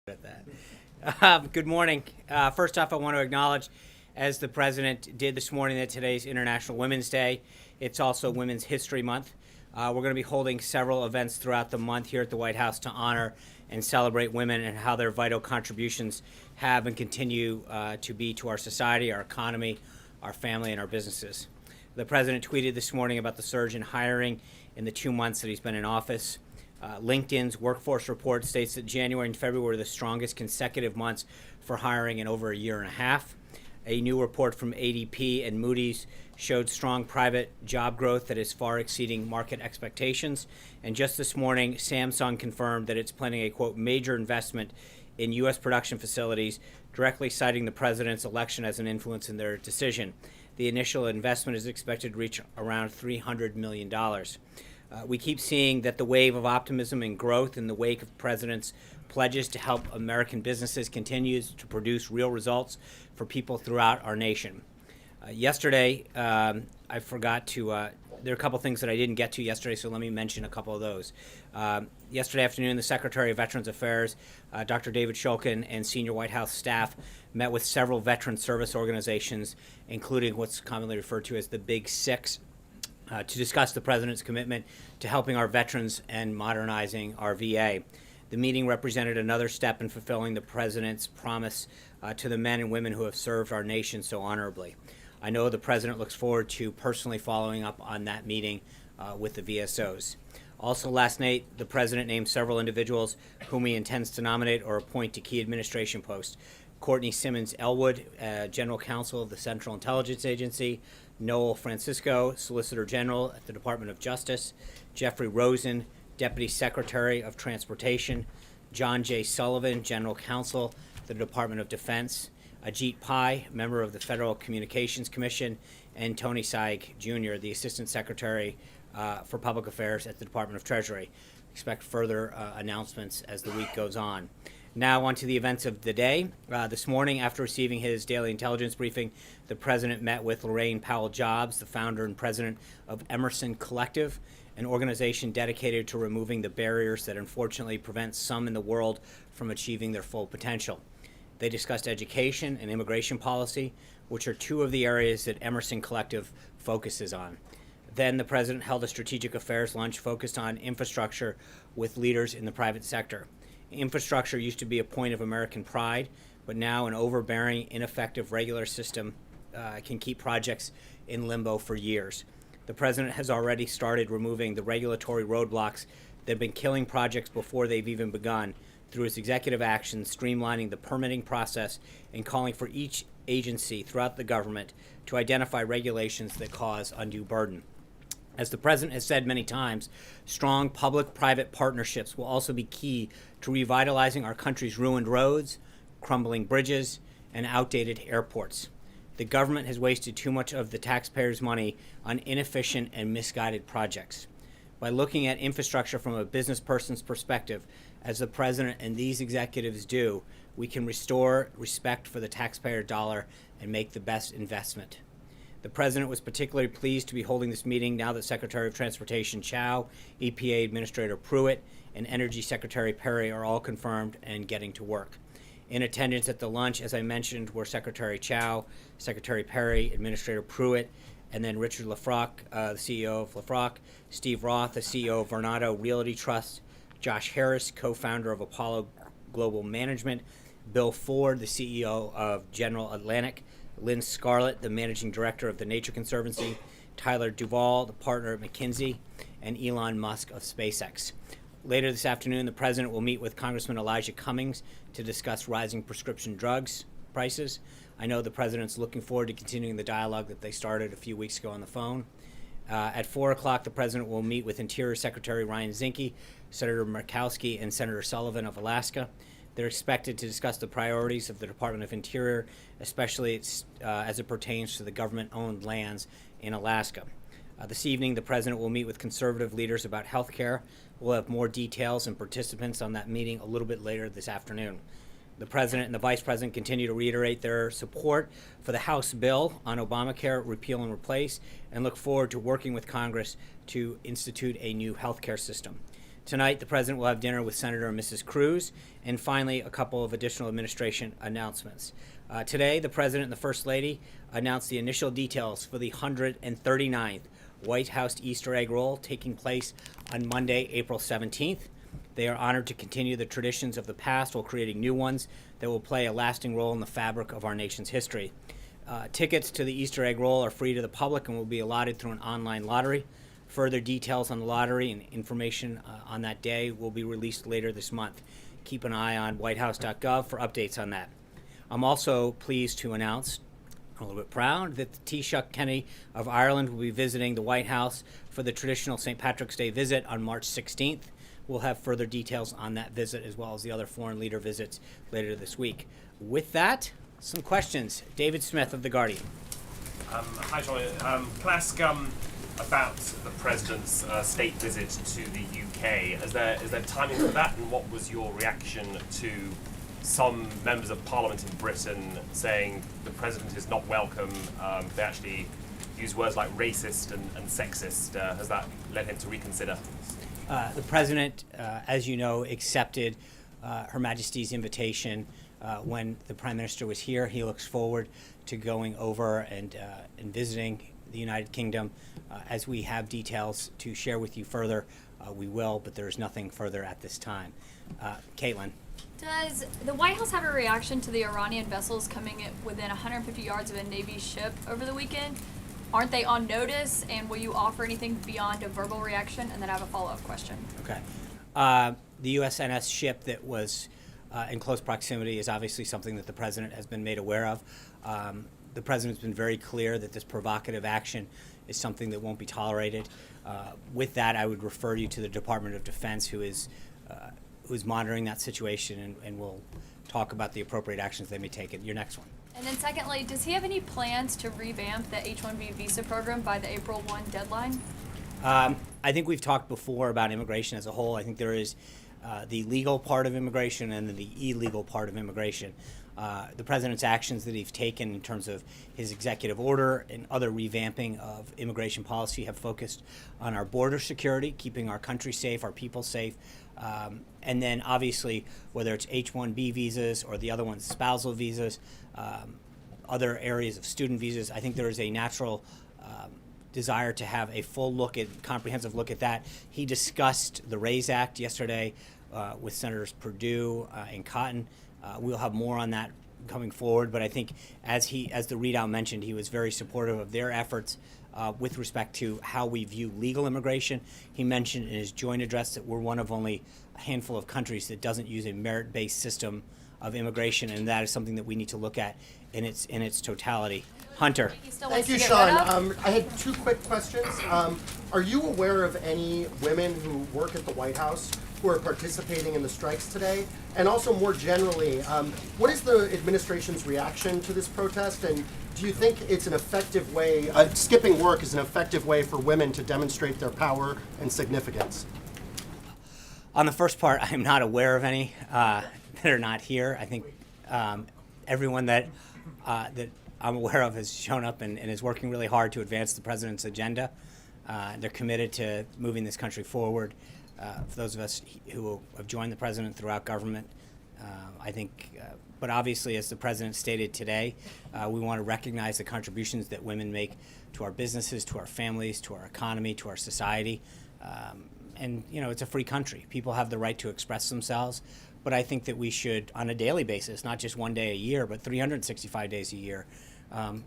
At that. Good morning. First off, I want to acknowledge, as the President did this morning, that today's International Women's Day. It's also Women's History Month. We're going to be holding several events throughout the month here at the White House to honor and celebrate women and how their vital contributions have and continue to be to our society, our economy, our family, and our businesses. The President tweeted this morning about the surge in hiring in the 2 months that he's been in office. LinkedIn's workforce report states that January and February were the strongest consecutive months for hiring in over a year and a half. A new report from ADP and Moody's showed strong private job growth that is far exceeding market expectations. And just this morning, Samsung confirmed that it's planning a, quote, major investment in U.S. production facilities, directly citing the president's election as an influence in their decision. The initial investment is expected to reach around $300 million. We keep seeing that the wave of optimism and growth in the wake of the president's pledges to help American businesses continues to produce real results for people throughout our nation. Yesterday, I forgot to, there are a couple things that I didn't get to yesterday, so let me mention a couple of those. Yesterday afternoon, the Secretary of Veterans Affairs, Dr. David Shulkin, and senior White House staff met with several veteran service organizations, including what's commonly referred to as the Big Six, to discuss the President's commitment to helping our veterans and modernizing our VA. The meeting represented another step in fulfilling the President's promise to the men and women who have served our nation so honorably. I know the President looks forward to personally following up on that meeting with the VSOs. Also last night, the President named several individuals whom he intends to nominate or appoint to key administration posts. Courtney Simmons Elwood, General Counsel of the Central Intelligence Agency; Noel Francisco, Solicitor General at the Department of Justice; Jeffrey Rosen, Deputy Secretary of Transportation; John J. Sullivan, General Counsel at the Department of Defense; Ajit Pai, member of the Federal Communications Commission; and Tony Saig, Jr., the Assistant Secretary for Public Affairs at the Department of Treasury. Expect further announcements as the week goes on. Now on to the events of the day. This morning, after receiving his daily intelligence briefing, the President met with Lorraine Powell Jobs, the founder and president of Emerson Collective, an organization dedicated to removing the barriers that unfortunately prevent some in the world from achieving their full potential. They discussed education and immigration policy, which are two of the areas that Emerson Collective focuses on. Then the President held a strategic affairs lunch focused on infrastructure with leaders in the private sector. Infrastructure used to be a point of American pride, but now an overbearing, ineffective regular system can keep projects in limbo for years. The President has already started removing the regulatory roadblocks that have been killing projects before they've even begun through his executive actions, streamlining the permitting process and calling for each agency throughout the government to identify regulations that cause undue burden. As the President has said many times, strong public-private partnerships will also be key to revitalizing our country's ruined roads, crumbling bridges, and outdated airports. The government has wasted too much of the taxpayers' money on inefficient and misguided projects. By looking at infrastructure from a business person's perspective, as the President and these executives do, we can restore respect for the taxpayer dollar and make the best investment. The President was particularly pleased to be holding this meeting now that Secretary of Transportation Chao, EPA Administrator Pruitt, and Energy Secretary Perry are all confirmed and getting to work. In attendance at the lunch, as I mentioned, were Secretary Chao, Secretary Perry, Administrator Pruitt, and then Richard Lefrak, the CEO of Lefrak, Steve Roth, the CEO of Vornado Realty Trust, Josh Harris, co-founder of Apollo Global Management, Bill Ford, the CEO of General Atlantic, Lynn Scarlett, the Managing Director of the Nature Conservancy, Tyler Duvall, the partner at McKinsey, and Elon Musk of SpaceX. Later this afternoon, the President will meet with Congressman Elijah Cummings to discuss rising prescription drugs prices. I know the President's looking forward to continuing the dialogue that they started a few weeks ago on the phone. At 4 o'clock, the President will meet with Interior Secretary Ryan Zinke, Senator Murkowski, and Senator Sullivan of Alaska. They're expected to discuss the priorities of the Department of Interior, especially as it pertains to the government-owned lands in Alaska. This evening, the President will meet with conservative leaders about health care. We'll have more details and participants on that meeting a little bit later this afternoon. The President and the Vice President continue to reiterate their support for the House bill on Obamacare repeal and replace, and look forward to working with Congress to institute a new health care system. Tonight, the president will have dinner with Senator and Mrs. Cruz, and finally, a couple of additional administration announcements. Today, the president and the First Lady announced the initial details for the 139th White House Easter egg roll taking place on Monday, April 17th. They are honored to continue the traditions of the past while creating new ones that will play a lasting role in the fabric of our nation's history. Tickets to the Easter egg roll are free to the public and will be allotted through an online lottery. Further details on the lottery and information on that day will be released later this month. Keep an eye on whitehouse.gov for updates on that. I'm also pleased to announce, a little bit proud, that the Taoiseach Kenny of Ireland will be visiting the White House for the traditional St. Patrick's Day visit on March 16th. We'll have further details on that visit as well as the other foreign leader visits later this week. With that, some questions. David Smith of The Guardian. Hi, John. Can I ask about the President's state visit to the UK? Is there timing for that, and what was your reaction to some members of Parliament in Britain saying the President is not welcome? They actually use words like racist and sexist. Has that led him to reconsider? The President, as you know, accepted Her Majesty's invitation when the Prime Minister was here. He looks forward to going over and visiting the United Kingdom. As we have details to share with you further, we will, but there is nothing further at this time. Caitlin. Does the White House have a reaction to the Iranian vessels coming within 150 yards of a Navy ship over the weekend? Aren't they on notice, and will you offer anything beyond a verbal reaction? And then I have a follow-up question. Okay. The USNS ship that was in close proximity is obviously something that the President has been made aware of. The President's been very clear that this provocative action is something that won't be tolerated. With that, I would refer you to the Department of Defense, who is monitoring that situation and will talk about the appropriate actions they may take. Your next one. And then secondly, does he have any plans to revamp the H-1B visa program by the April 1 deadline? I think we've talked before about immigration as a whole. I think there is the legal part of immigration and then the illegal part of immigration. The President's actions that he's taken in terms of his executive order and other revamping of immigration policy have focused on our border security, keeping our country safe, our people safe, and then obviously whether it's H-1B visas or the other ones, spousal visas, other areas of student visas, I think there is a natural desire to have a full look at, comprehensive look at that. He discussed the RAISE Act yesterday with Senators Perdue and Cotton. We'll have more on that coming forward, but I think as the readout mentioned, he was very supportive of their efforts with respect to how we view legal immigration. He mentioned in his joint address that we're one of only a handful of countries that doesn't use a merit-based system of immigration, and that is something that we need to look at in its totality. Hunter. Thank you, Sean. I had two quick questions. Are you aware of any women who work at the White House who are participating in the strikes today? And also more generally, what is the administration's reaction to this protest? And do you think it's an effective way, skipping work is an effective way for women to demonstrate their power and significance? On the first part, I'm not aware of any that are not here. I think everyone that I'm aware of has shown up and is working really hard to advance the President's agenda. They're committed to moving this country forward. For those of us who have joined the President throughout government, I think, but obviously, as the President stated today, we want to recognize the contributions that women make to our businesses, to our families, to our economy, to our society. And, you know, it's a free country. People have the right to express themselves. But I think that we should, on a daily basis, not just one day a year, but 365 days a year,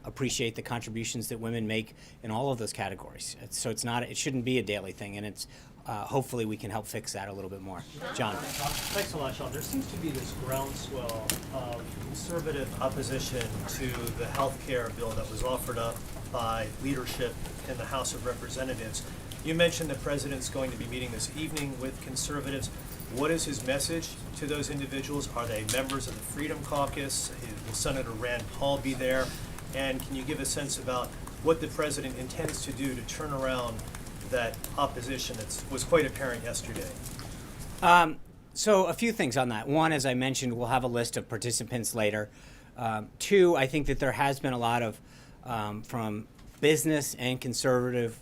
appreciate the contributions that women make in all of those categories. So it shouldn't be a daily thing, and it's hopefully we can help fix that a little bit more. John. Thanks a lot, Sean. There seems to be this groundswell of conservative opposition to the health care bill that was offered up by leadership in the House of Representatives. You mentioned the President's going to be meeting this evening with conservatives. What is his message to those individuals? Are they members of the Freedom Caucus? Will Senator Rand Paul be there? And can you give a sense about what the President intends to do to turn around that opposition that was quite apparent yesterday? So a few things on that. One, as I mentioned, we'll have a list of participants later. Two, I think that there has been a lot of, from business and conservative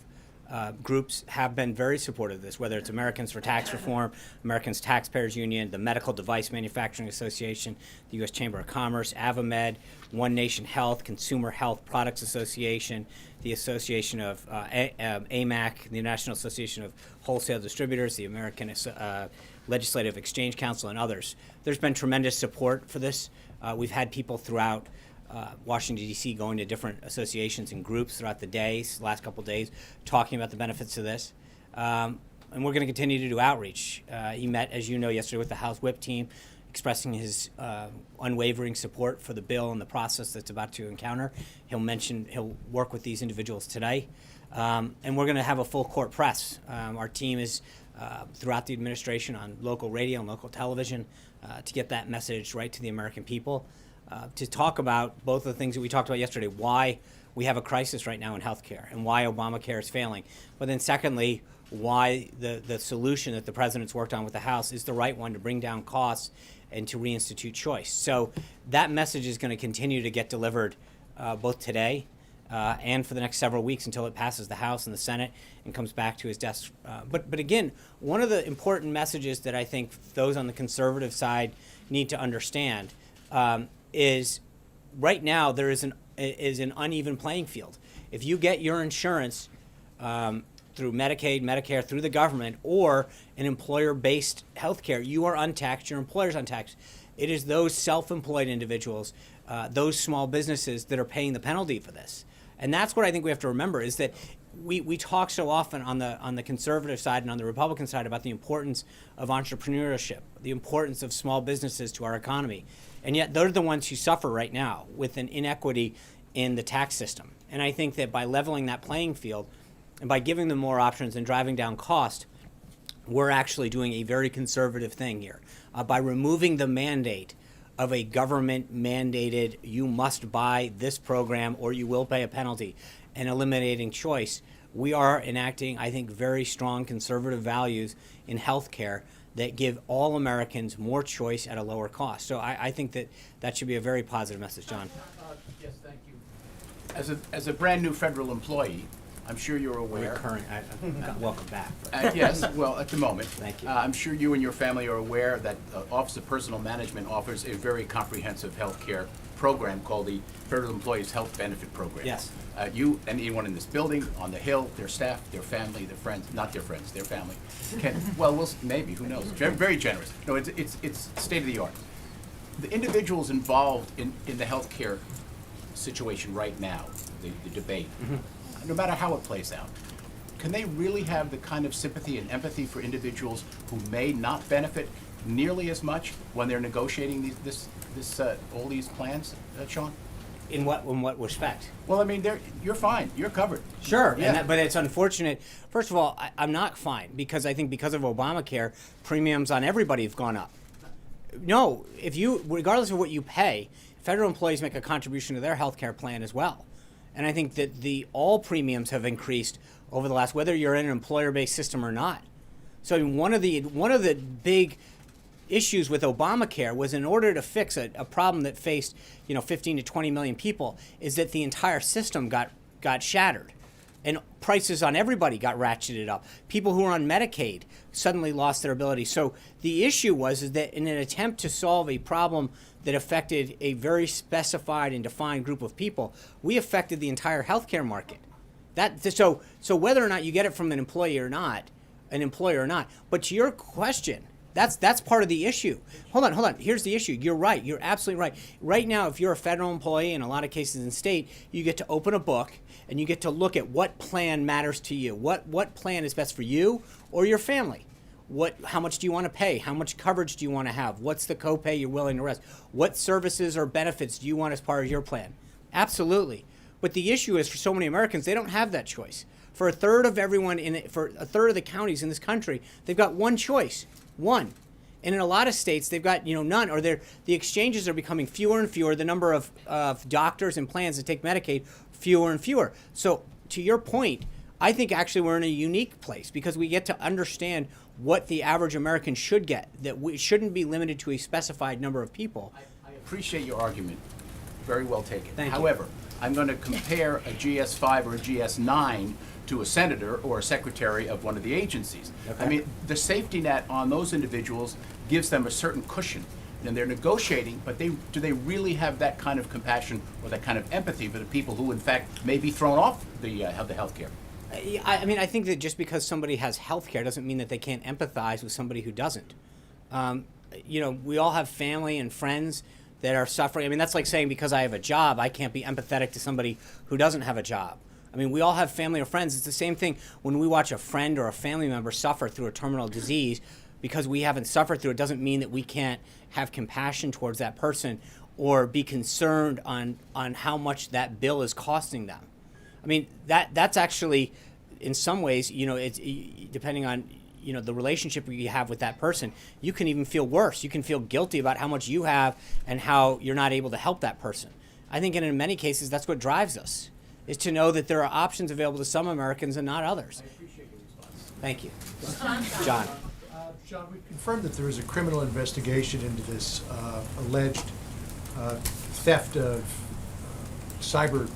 groups have been very supportive of this, whether it's Americans for Tax Reform, Americans Taxpayers Union, the Medical Device Manufacturing Association, the U.S. Chamber of Commerce, AvaMed, One Nation Health, Consumer Health Products Association, the Association of AMAC, the National Association of Wholesale Distributors, the American Legislative Exchange Council, and others. There's been tremendous support for this. We've had people throughout Washington, D.C. going to different associations and groups throughout the days, last couple of days, talking about the benefits of this. And we're going to continue to do outreach. He met, as you know, yesterday with the House Whip team, expressing his unwavering support for the bill and the process that's about to encounter. He'll work with these individuals today. And we're going to have a full court press. Our team is throughout the administration on local radio and local television to get that message right to the American people. To talk about both of the things that we talked about yesterday, why we have a crisis right now in healthcare and why Obamacare is failing. But then secondly, why the solution that the president's worked on with the House is the right one to bring down costs and to reinstitute choice. So that message is going to continue to get delivered both today and for the next several weeks until it passes the House and the Senate and comes back to his desk. But again, one of the important messages that I think those on the conservative side need to understand is right now there is an uneven playing field. If you get your insurance through Medicaid, Medicare, through the government, or an employer-based health care, you are untaxed, your employer's untaxed. It is those self-employed individuals, those small businesses that are paying the penalty for this. And that's what I think we have to remember is that we talk so often on the conservative side and on the Republican side about the importance of entrepreneurship, the importance of small businesses to our economy. And yet they're the ones who suffer right now with an inequity in the tax system. And I think that by leveling that playing field and by giving them more options and driving down cost, we're actually doing a very conservative thing here. By removing the mandate of a government-mandated, you must buy this program or you will pay a penalty, and eliminating choice, we are enacting, I think, very strong conservative values in healthcare that give all Americans more choice at a lower cost. So I think that should be a very positive message, John. Yes, thank you. As a brand new federal employee, I'm sure you're aware. Current, welcome back. Yes, well, at the moment. Thank you. I'm sure you and your family are aware that Office of Personal Management offers a very comprehensive health care program called the Federal Employees Health Benefit Program. Yes. You and anyone in this building, on the Hill, their staff, their family, their friends, not their friends, their family, can, well, maybe, who knows? Very generous. No, it's state of the art. The individuals involved in the healthcare situation right now, the debate, no matter how it plays out, can they really have the kind of sympathy and empathy for individuals who may not benefit nearly as much when they're negotiating all these plans, Sean? In what respect? Well, I mean, you're fine. You're covered. Sure, Yeah. but it's unfortunate. First of all, I'm not fine because I think because of Obamacare, premiums on everybody have gone up. No, regardless of what you pay, federal employees make a contribution to their health care plan as well. And I think that all premiums have increased over the last, whether you're in an employer-based system or not. So I mean, one of the big issues with Obamacare was in order to fix a problem that faced 15 to 20 million people is that the entire system got shattered. And prices on everybody got ratcheted up. People who were on Medicaid suddenly lost their ability. So the issue was that in an attempt to solve a problem that affected a very specified and defined group of people, we affected the entire healthcare market. So whether or not you get it from an employer or not, but to your question, that's part of the issue. Hold on. Here's the issue. You're right. You're absolutely right. Right now, if you're a federal employee, in a lot of cases in state, you get to open a book and you get to look at what plan matters to you. What plan is best for you or your family? How much do you want to pay? How much coverage do you want to have? What's the copay you're willing to risk? What services or benefits do you want as part of your plan? Absolutely. But the issue is for so many Americans, they don't have that choice. For a third of the counties in this country, they've got one choice. One. And in a lot of states, they've got none, or the exchanges are becoming fewer and fewer. The number of doctors and plans that take Medicaid, fewer and fewer. So to your point, I think actually we're in a unique place because we get to understand what the average American should get, that we shouldn't be limited to a specified number of people. I appreciate your argument. Very well taken. Thank you. However, I'm going to compare a GS5 or a GS9 to a senator or a secretary of one of the agencies. Okay. I mean, the safety net on those individuals gives them a certain cushion. And they're negotiating, but do they really have that kind of compassion or that kind of empathy for the people who, in fact, may be thrown off the health care? I mean, I think that just because somebody has health care doesn't mean that they can't empathize with somebody who doesn't. We all have family and friends that are suffering. I mean, that's like saying because I have a job, I can't be empathetic to somebody who doesn't have a job. I mean, we all have family or friends. It's the same thing when we watch a friend or a family member suffer through a terminal disease. Because we haven't suffered through it doesn't mean that we can't have compassion towards that person or be concerned on how much that bill is costing them. I mean, that's actually, in some ways, it's depending on, the relationship you have with that person, you can even feel worse. You can feel guilty about how much you have and how you're not able to help that person. I think in many cases, that's what drives us, is to know that there are options available to some Americans and not others. I appreciate your response. Thank you. John. John, we've confirmed that there is a criminal investigation into this alleged theft of cyber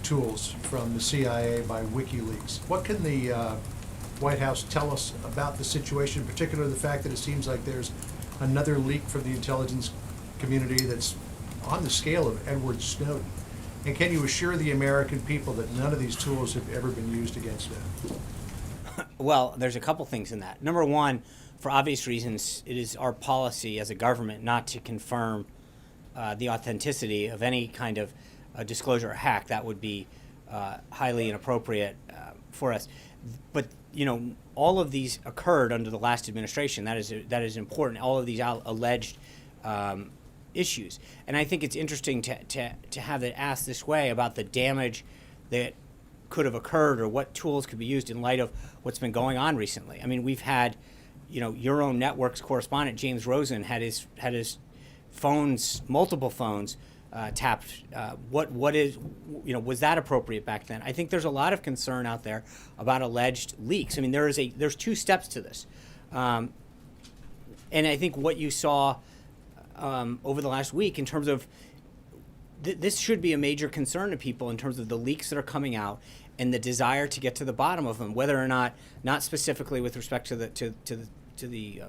tools from the CIA by WikiLeaks. What can the White House tell us about the situation, particularly the fact that it seems like there's another leak from the intelligence community that's on the scale of Edward Snowden? And can you assure the American people that none of these tools have ever been used against them? Well, there's a couple things in that. Number one, for obvious reasons, it is our policy as a government not to confirm the authenticity of any kind of disclosure or hack. That would be highly inappropriate for us. But, all of these occurred under the last administration. That is important. All of these alleged issues. And I think it's interesting to have it asked this way about the damage that could have occurred or what tools could be used in light of what's been going on recently. I mean, we've had, your own network's correspondent, James Rosen, had his phones, multiple phones, tapped. Was that appropriate back then? I think there's a lot of concern out there about alleged leaks. I mean, there's two steps to this. And I think what you saw over the last week in terms of this should be a major concern to people in terms of the leaks that are coming out and the desire to get to the bottom of them, whether or not specifically with respect to the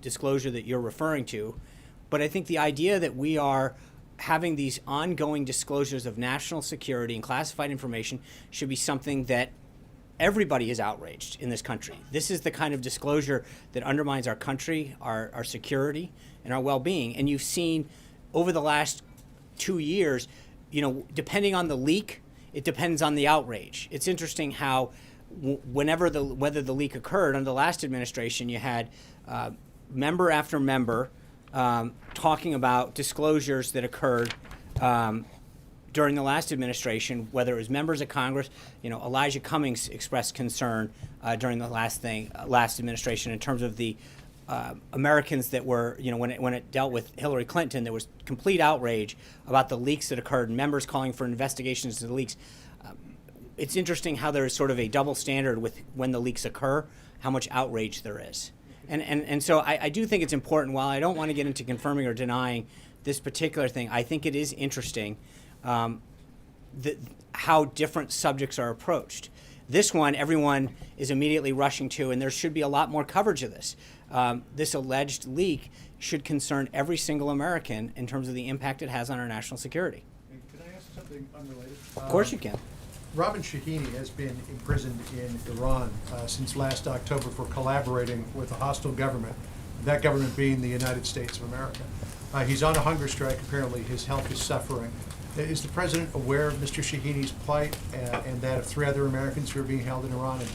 disclosure that you're referring to, but I think the idea that we are having these ongoing disclosures of national security and classified information should be something that everybody is outraged in this country. This is the kind of disclosure that undermines our country, our security, and our well-being. And you've seen over the last 2 years, depending on the leak, it depends on the outrage. It's interesting how whether the leak occurred under the last administration, you had member after member talking about disclosures that occurred during the last administration, whether it was members of Congress. Elijah Cummings expressed concern during the last administration in terms of the Americans that were, when it dealt with Hillary Clinton, there was complete outrage about the leaks that occurred, members calling for investigations into the leaks. It's interesting how there is sort of a double standard with when the leaks occur, how much outrage there is. And so I do think it's important, while I don't want to get into confirming or denying this particular thing, I think it is interesting how different subjects are approached. This one, everyone is immediately rushing to, and there should be a lot more coverage of this. This alleged leak should concern every single American in terms of the impact it has on our national security. And can I ask something unrelated? Of course you can. Robin Shahini has been imprisoned in Iran since last October for collaborating with a hostile government, that government being the United States of America. He's on a hunger strike. Apparently his health is suffering. Is the President aware of Mr. Shahini's plight and that of 3 other Americans who are being held in Iran? And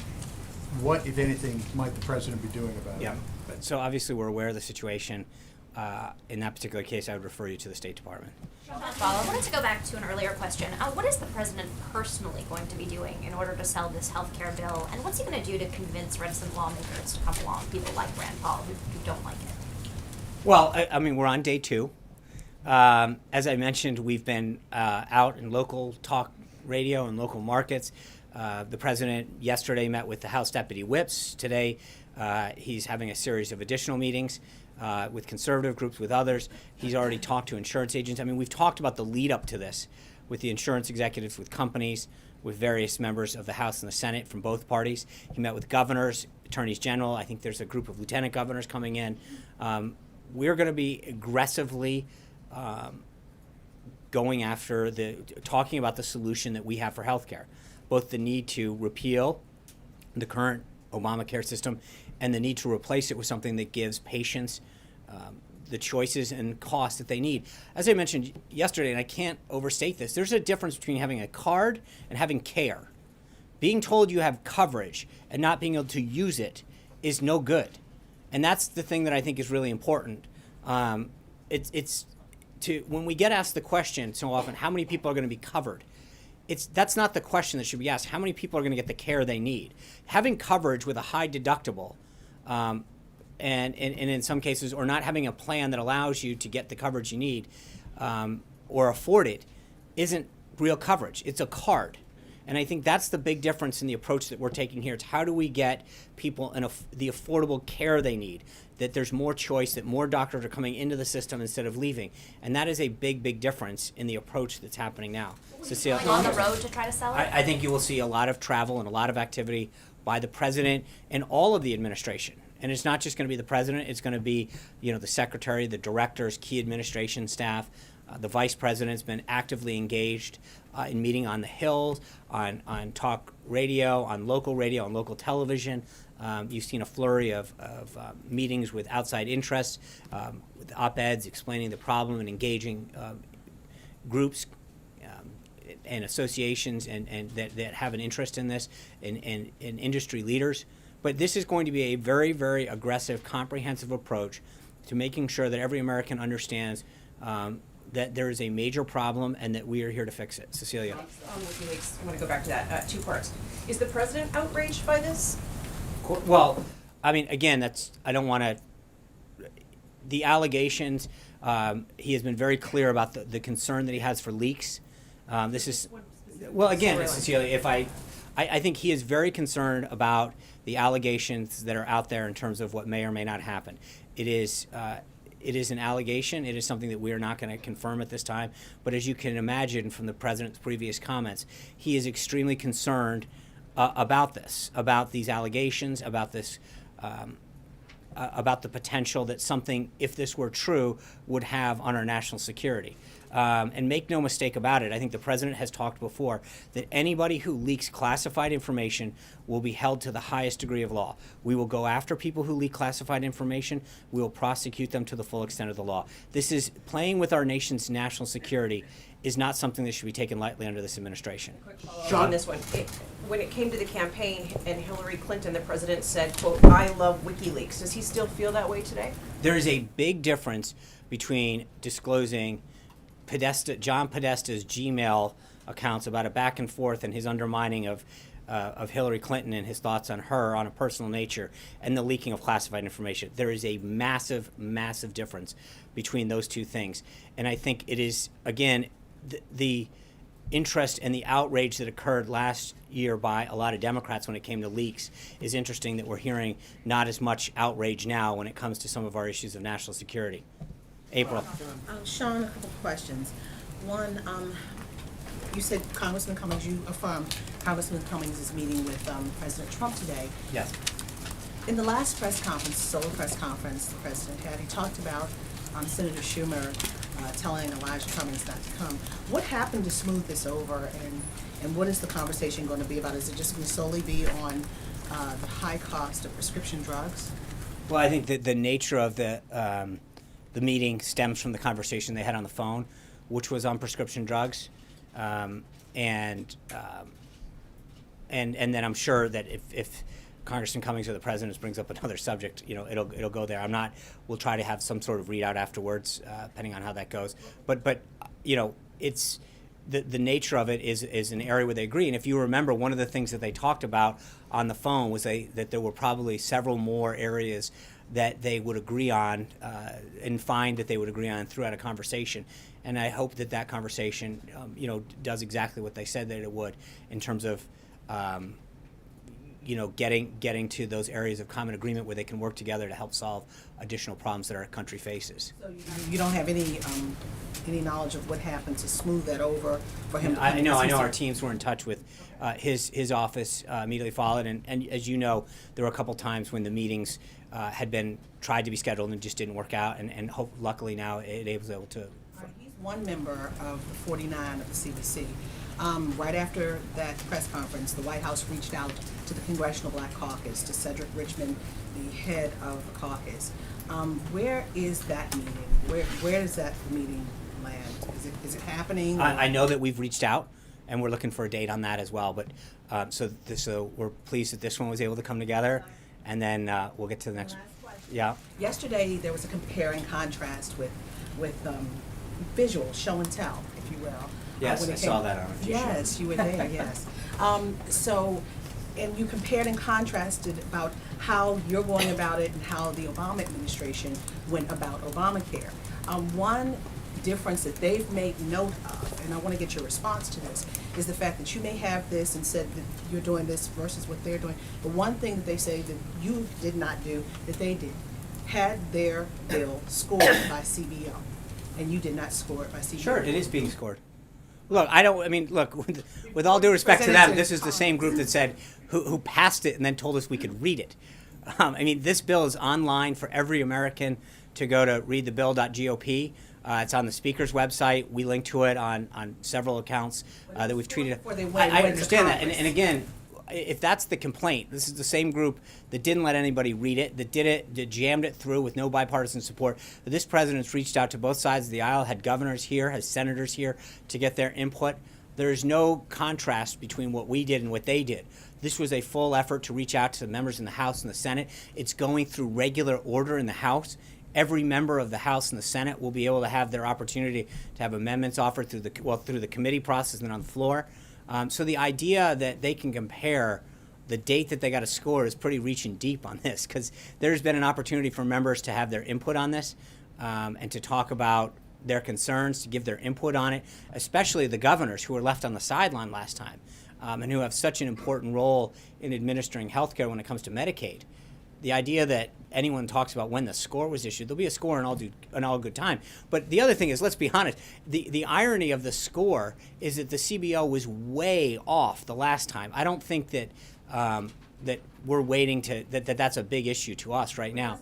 what, if anything, might the President be doing about it? Yeah. So obviously we're aware of the situation. In that particular case, I would refer you to the State Department. I wanted to go back to an earlier question. What is the president personally going to be doing in order to sell this health care bill? And what's he going to do to convince reticent lawmakers to come along, people like Rand Paul who don't like it? Well, I mean, we're on day 2. As I mentioned, we've been out in local talk radio and local markets. The president yesterday met with the House Deputy Whips. Today, he's having a series of additional meetings with conservative groups, with others. He's already talked to insurance agents. I mean, we've talked about the lead up to this, with the insurance executives, with companies, with various members of the House and the Senate from both parties. He met with governors, attorneys general. I think there's a group of lieutenant governors coming in. We're going to be aggressively going after talking about the solution that we have for healthcare, both the need to repeal the current Obamacare system and the need to replace it with something that gives patients the choices and costs that they need. As I mentioned yesterday, and I can't overstate this, there's a difference between having a card and having care. Being told you have coverage and not being able to use it is no good. And that's the thing that I think is really important. When we get asked the question so often, how many people are going to be covered? That's not the question that should be asked. How many people are going to get the care they need? Having coverage with a high deductible, and in some cases, or not having a plan that allows you to get the coverage you need or afford it, isn't real coverage. It's a card. And I think that's the big difference in the approach that we're taking here. It's how do we get people the affordable care they need, that there's more choice, that more doctors are coming into the system instead of leaving. And that is a big, big difference in the approach that's happening now. Cecilia? Going on the road to try to sell it? I think you will see a lot of travel and a lot of activity by the president and all of the administration. And it's not just going to be the president, it's going to be, the secretary, the directors, key administration staff. The vice president's been actively engaged in meeting on the Hill, on talk radio, on local television. You've seen a flurry of meetings with outside interests, with op-eds explaining the problem and engaging groups and associations and that have an interest in this, and industry leaders. But this is going to be a very, very aggressive, comprehensive approach to making sure that every American understands that there is a major problem and that we are here to fix it. Cecilia. On WikiLeaks, I want to go back to that. Two parts. Is the president outraged by this? Well, I mean, again, I don't want to. The allegations. He has been very clear about the concern that he has for leaks. This is, well, again, Cecilia, if I think he is very concerned about the allegations that are out there in terms of what may or may not happen. It is an allegation. It is something that we are not going to confirm at this time. But as you can imagine from the president's previous comments, he is extremely concerned about this, about these allegations, about this, about the potential that something, if this were true, would have on our national security. And make no mistake about it, I think the president has talked before that anybody who leaks classified information will be held to the highest degree of law. We will go after people who leak classified information. We will prosecute them to the full extent of the law. This is playing with our nation's national security is not something that should be taken lightly under this administration. On this one, when it came to the campaign and Hillary Clinton, the president said, quote, "I love WikiLeaks." Does he still feel that way today? There is a big difference between disclosing John Podesta's Gmail accounts about a back and forth and his undermining of Hillary Clinton and his thoughts on her on a personal nature, and the leaking of classified information. There is a massive, massive difference between those two things. And I think it is, again, the interest and the outrage that occurred last year by a lot of Democrats when it came to leaks is interesting that we're hearing not as much outrage now when it comes to some of our issues of national security. April. Sean, a couple of questions. One, you said Congressman Cummings, you affirmed Congressman Cummings is meeting with President Trump today. Yes. In the last press conference, solo press conference the president had, he talked about Senator Schumer telling Elijah Cummings not to come. What happened to smooth this over, and what is the conversation going to be about? Is it just going to solely be on the high cost of prescription drugs? Well, I think that the nature of the meeting stems from the conversation they had on the phone, which was on prescription drugs, and then I'm sure that if Congressman Cummings or the President brings up another subject, it'll go there. We'll try to have some sort of readout afterwards, depending on how that goes. But it's the nature of it is an area where they agree. And if you remember, one of the things that they talked about on the phone was that there were probably several more areas that they would agree on and find that they would agree on throughout a conversation. And I hope that conversation, does exactly what they said that it would in terms of, getting to those areas of common agreement where they can work together to help solve additional problems that our country faces. So you don't have any any knowledge of what happened to smooth that over for him to come I know in? our teams were in touch with his office immediately followed, and as you know, there were a couple times when the meetings had been tried to be scheduled and just didn't work out, and luckily now it was able to. He's one member of the 49 of the CBC. Right after that press conference, the White House reached out to the Congressional Black Caucus, to Cedric Richmond, the head of the caucus. Where is that meeting? Where does that meeting land? Is it happening? I know that we've reached out, and we're looking for a date on that as well. But so we're pleased that this one was able to come together, and then we'll get to the next. Yeah. Yesterday, there was a compare and contrast with visual show and tell, if you will. Yes, when it I saw that on a few Yes, shows. you were there, yes. And you compared and contrasted about how you're going about it and how the Obama administration went about Obamacare. One difference that they've made note of, and I want to get your response to this, is the fact that you may have this and said that you're doing this versus what they're doing. But one thing that they say that you did not do, that they did, had their bill scored by CBO, and you did not score it by CBO. Sure, it is being scored. Look, look, with all due respect to them, this is the same group that said, who passed it and then told us we could read it. This bill is online for every American to go to readthebill.gop. It's on the Speaker's website. We link to it on several accounts that we've tweeted. I understand that. And again, if that's the complaint, this is the same group that didn't let anybody read it, that did it, that jammed it through with no bipartisan support. This president's reached out to both sides of the aisle, had governors here, has senators here to get their input. There's no contrast between what we did and what they did. This was a full effort to reach out to the members in the House and the Senate. It's going through regular order in the House. Every member of the House and the Senate will be able to have their opportunity to have amendments offered through the committee process and on the floor. So the idea that they can compare the date that they got a score is pretty reaching deep on this, because there's been an opportunity for members to have their input on this and to talk about their concerns, to give their input on it, especially the governors who were left on the sideline last time and who have such an important role in administering health care when it comes to Medicaid. The idea that anyone talks about when the score was issued, there'll be a score in all good time. But the other thing is, let's be honest, the irony of the score is that the CBO was way off the last time. I don't think that that we're waiting to, that's a big issue to us right now.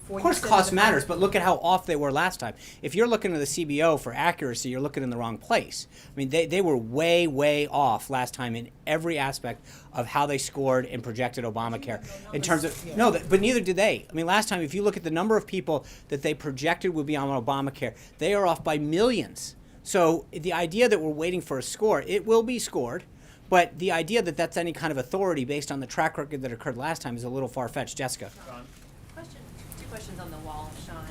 Of course cost matters, but look at how off they were last time. If you're looking at the CBO for accuracy, you're looking in the wrong place. They were way, way off last time in every aspect of how they scored and projected Obamacare. In terms of, but neither did they. Last time, if you look at the number of people that they projected would be on Obamacare, they are off by millions. So the idea that we're waiting for a score, it will be scored. But the idea that that's any kind of authority based on the track record that occurred last time is a little far-fetched. Jessica. Two questions on the wall, Sean.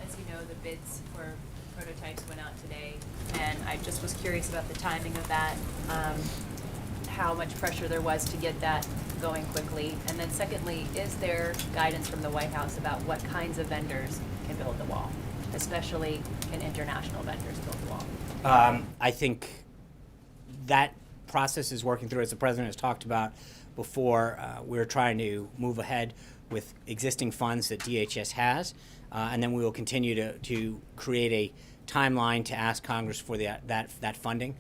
As you know, the bids for prototypes went out today, and I just was curious about the timing of that, how much pressure there was to get that going quickly. And then secondly, is there guidance from the White House about what kinds of vendors can build the wall, especially can international vendors build the wall? I think that process is working through, as the president has talked about before. We're trying to move ahead with existing funds that DHS has, and then we will continue to create a timeline to ask Congress for that funding.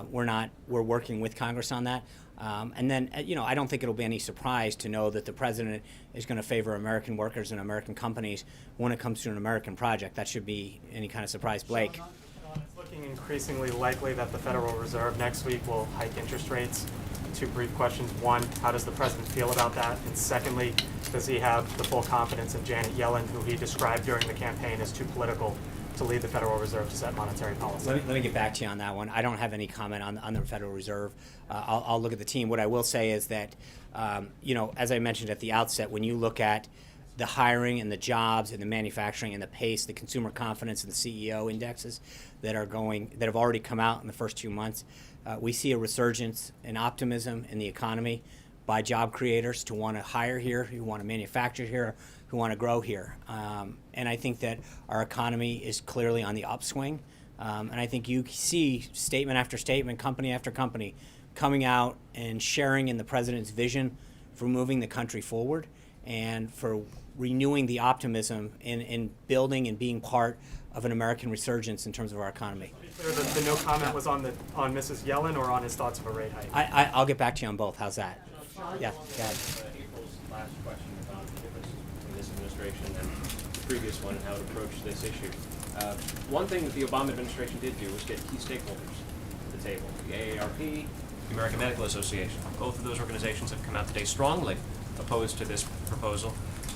We're working with Congress on that. And then, I don't think it'll be any surprise to know that the president is going to favor American workers and American companies when it comes to an American project. That should be any kind of surprise, Blake. Sean, it's looking increasingly likely that the Federal Reserve next week will hike interest rates. Two brief questions. One, how does the president feel about that? And secondly, does he have the full confidence in Janet Yellen, who he described during the campaign as too political to lead the Federal Reserve to set monetary policy? Let me get back to you on that one. I don't have any comment on the Federal Reserve. I'll look at the team. What I will say is that, as I mentioned at the outset, when you look at the hiring and the jobs and the manufacturing and the pace, the consumer confidence and the CEO indexes that have already come out in the first 2 months, we see a resurgence in optimism in the economy by job creators to want to hire here, who want to manufacture here, who want to grow here. And I think that our economy is clearly on the upswing. And I think you see statement after statement, company after company, coming out and sharing in the president's vision for moving the country forward and for renewing the optimism in building and being part of an American resurgence in terms of our economy. The no comment was on Mrs. Yellen or on his thoughts of a rate hike? I'll get back to you on both. How's that? Yeah, go ahead. April's last question about the difference between this administration and the previous one and how it approached this issue. One thing that the Obama administration did do was get key stakeholders to the table. The AARP, the American Medical Association. Both of those organizations have come out today strongly opposed to this proposal.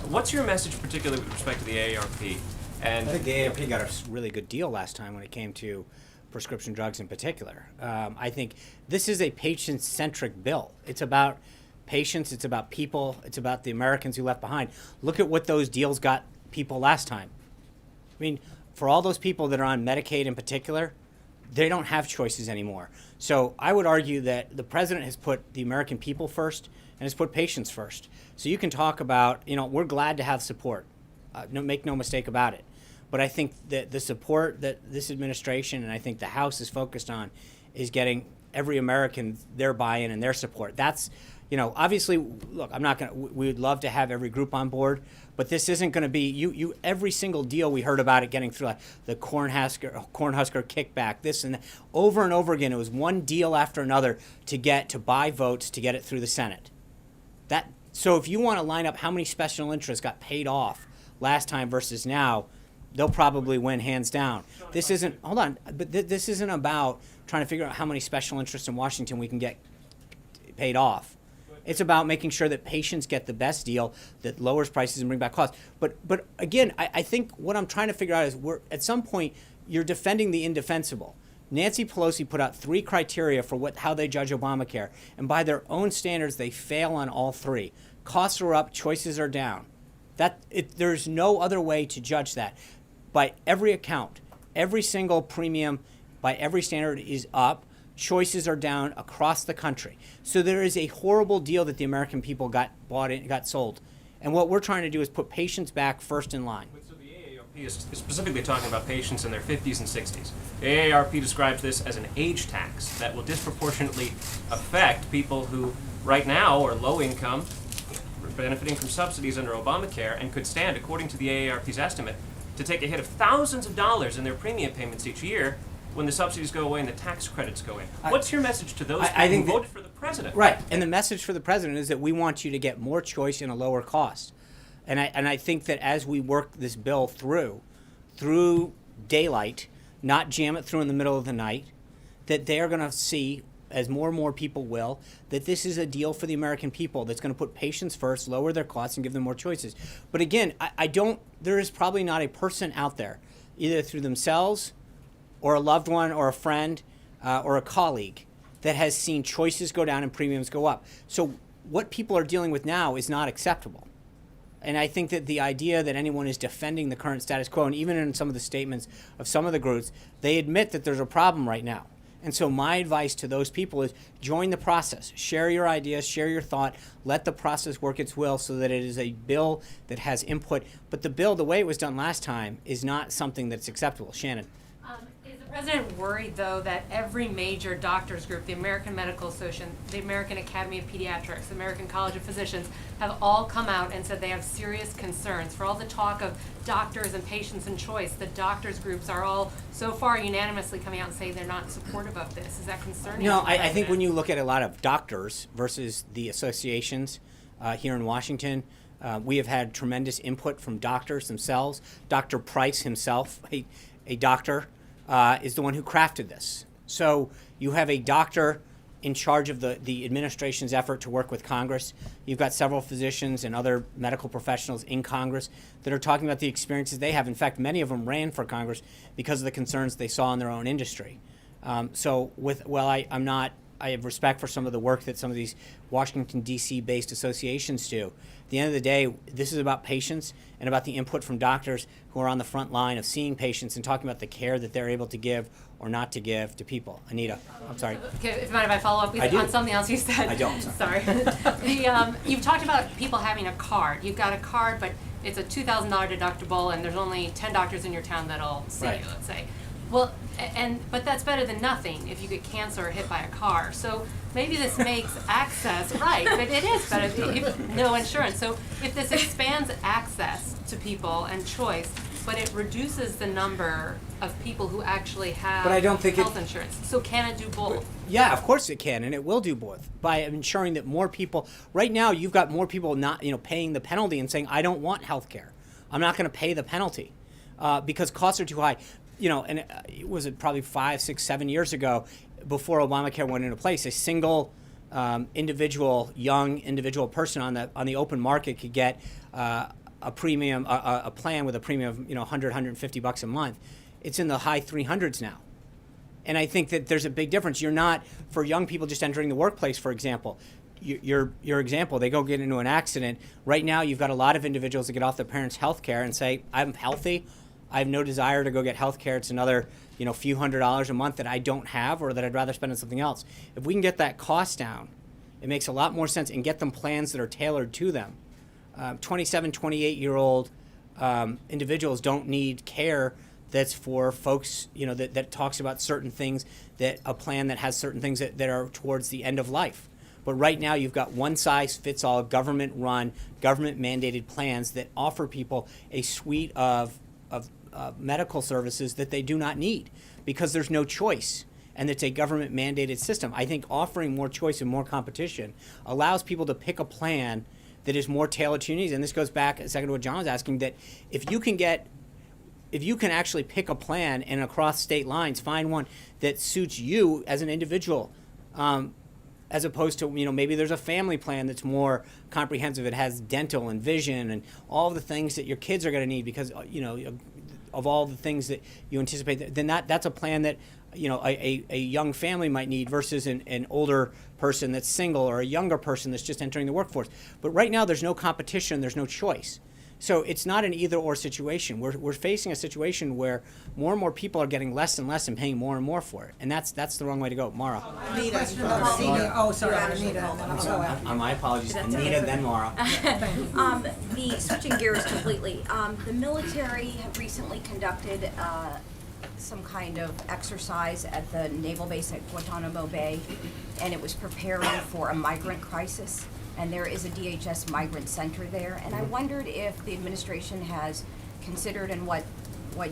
What's your message particularly with respect to the AARP? I think the AARP got a really good deal last time when it came to prescription drugs in particular. I think this is a patient-centric bill. It's about patients, it's about people, it's about the Americans who left behind. Look at what those deals got people last time. I mean, for all those people that are on Medicaid in particular, they don't have choices anymore. So I would argue that the president has put the American people first and has put patients first. So you can talk about, we're glad to have support. Make no mistake about it. But I think that the support that this administration and I think the House is focused on is getting every American their buy-in and their support. That's, obviously, look, we would love to have every group on board, but this isn't going to be, every single deal we heard about it getting through, like the Cornhusker kickback, this and that, over and over again. It was one deal after another to buy votes to get it through the Senate. So if you want to line up how many special interests got paid off last time versus now, they'll probably win hands down. This isn't this isn't about trying to figure out how many special interests in Washington we can get paid off. It's about making sure that patients get the best deal that lowers prices and bring back costs. But again, I think what I'm trying to figure out is at some point you're defending the indefensible. Nancy Pelosi put out 3 criteria for how they judge Obamacare, and by their own standards, they fail on all 3. Costs are up, choices are down. There's no other way to judge that. By every account, every single premium, by every standard is up. Choices are down across the country. So there is a horrible deal that the American people got sold. And what we're trying to do is put patients back first in line. So the AARP is specifically talking about patients in their 50s and 60s. The AARP describes this as an age tax that will disproportionately affect people who right now are low income, benefiting from subsidies under Obamacare, and could stand, according to the AARP's estimate, to take a hit of thousands of dollars in their premium payments each year when the subsidies go away and the tax credits go in. What's your message to those people who voted for the president? Right, and the message for the president is that we want you to get more choice and a lower cost. And I think that as we work this bill through daylight, not jam it through in the middle of the night, that they are going to see, as more and more people will, that this is a deal for the American people that's going to put patients first, lower their costs, and give them more choices. But again, there is probably not a person out there, either through themselves or a loved one or a friend or a colleague, that has seen choices go down and premiums go up. So what people are dealing with now is not acceptable. And I think that the idea that anyone is defending the current status quo, and even in some of the statements of some of the groups, they admit that there's a problem right now. And so my advice to those people is join the process. Share your ideas, share your thought, let the process work its will so that it is a bill that has input. But the bill, the way it was done last time, is not something that's acceptable. Shannon. Is the president worried, though, that every major doctors group, the American Medical Association, the American Academy of Pediatrics, the American College of Physicians, have all come out and said they have serious concerns? For all the talk of doctors and patients and choice, the doctors groups are all so far unanimously coming out and saying they're not supportive of this. Is that concerning? No, I think when you look at a lot of doctors versus the associations here in Washington, we have had tremendous input from doctors themselves. Dr. Price himself, a doctor, is the one who crafted this. So you have a doctor in charge of the administration's effort to work with Congress. You've got several physicians and other medical professionals in Congress that are talking about the experiences they have. In fact, many of them ran for Congress because of the concerns they saw in their own industry. I have respect for some of the work that some of these Washington, D.C. based associations do. At the end of the day, this is about patients and about the input from doctors who are on the front line of seeing patients and talking about the care that they're able to give or not to give to people. Anita, I'm sorry. Okay, if you mind if I follow up on something else you said? I don't. Sorry. You've talked about people having a card. You've got a card, but it's a $2,000 deductible, and there's only 10 doctors in your town that'll see you, let's say. Well, but that's better than nothing if you get cancer or hit by a car. So maybe this makes access, right, but it is better if no insurance. So if this expands access to people and choice, but it reduces the number of people who actually have But I don't think health insurance. So can it do both? Yeah, of course it can, and it will do both by ensuring that more people. Right now, you've got more people not, paying the penalty and saying, "I don't want health care. I'm not going to pay the penalty because costs are too high." And it was probably 5, 6, 7 years ago, before Obamacare went into place, a single young individual person on the open market could get a premium, a plan with a premium of $100, $150 a month. It's in the high 300s now. And I think that there's a big difference. You're not, for young people just entering the workplace, for example, your example, they go get into an accident. Right now, you've got a lot of individuals that get off their parents' health care and say, I'm healthy, I have no desire to go get health care. It's another few $100s a month that I don't have or that I'd rather spend on something else. If we can get that cost down, it makes a lot more sense, and get them plans that are tailored to them. 27, 28-year-old individuals don't need care that's for folks, that talks about certain things, that a plan that has certain things that are towards the end of life. But right now you've got one-size-fits-all, government-run, government-mandated plans that offer people a suite of medical services that they do not need because there's no choice. And it's a government-mandated system. I think offering more choice and more competition allows people to pick a plan that is more tailored to your needs. And this goes back a second to what John was asking, that if you can actually pick a plan and across state lines find one that suits you as an individual, as opposed to, maybe there's a family plan that's more comprehensive. It has dental and vision and all the things that your kids are going to need because, of all the things that you anticipate, then that's a plan that a young family might need versus an older person that's single or a younger person that's just entering the workforce. But right now there's no competition, there's no choice. So it's not an either-or situation. We're facing a situation where more and more people are getting less and less and paying more and more for it. And that's the wrong way to go. Mara. Anita. Oh, sorry, Anita. My apologies. Anita, then Mara. Switching gears completely, the military have recently conducted some kind of exercise at the naval base at Guantanamo Bay, and it was preparing for a migrant crisis. And there is a DHS migrant center there, and I wondered if the administration has considered and what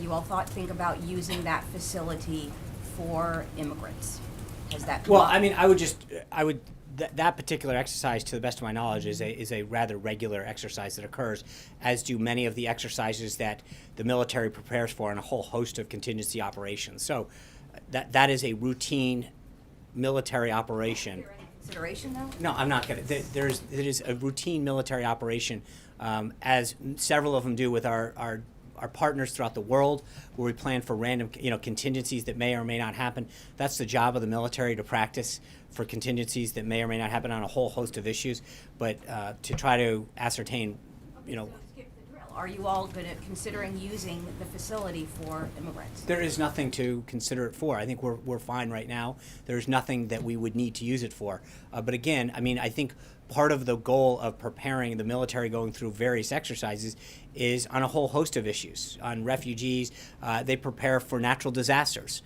you all think about using that facility for immigrants. Has that come up? I mean, that particular exercise, to the best of my knowledge, is a rather regular exercise that occurs, as do many of the exercises that the military prepares for in a whole host of contingency operations. So that is a routine military operation. Consideration, though? No, I'm not going to. It is a routine military operation, as several of them do with our partners throughout the world, where we plan for random, contingencies that may or may not happen. That's the job of the military, to practice for contingencies that may or may not happen on a whole host of issues. But to try to ascertain, Are you all considering using the facility for immigrants? There is nothing to consider it for. I think we're fine right now. There's nothing that we would need to use it for. But again, I think part of the goal of preparing the military going through various exercises is on a whole host of issues. On refugees, they prepare for natural disasters.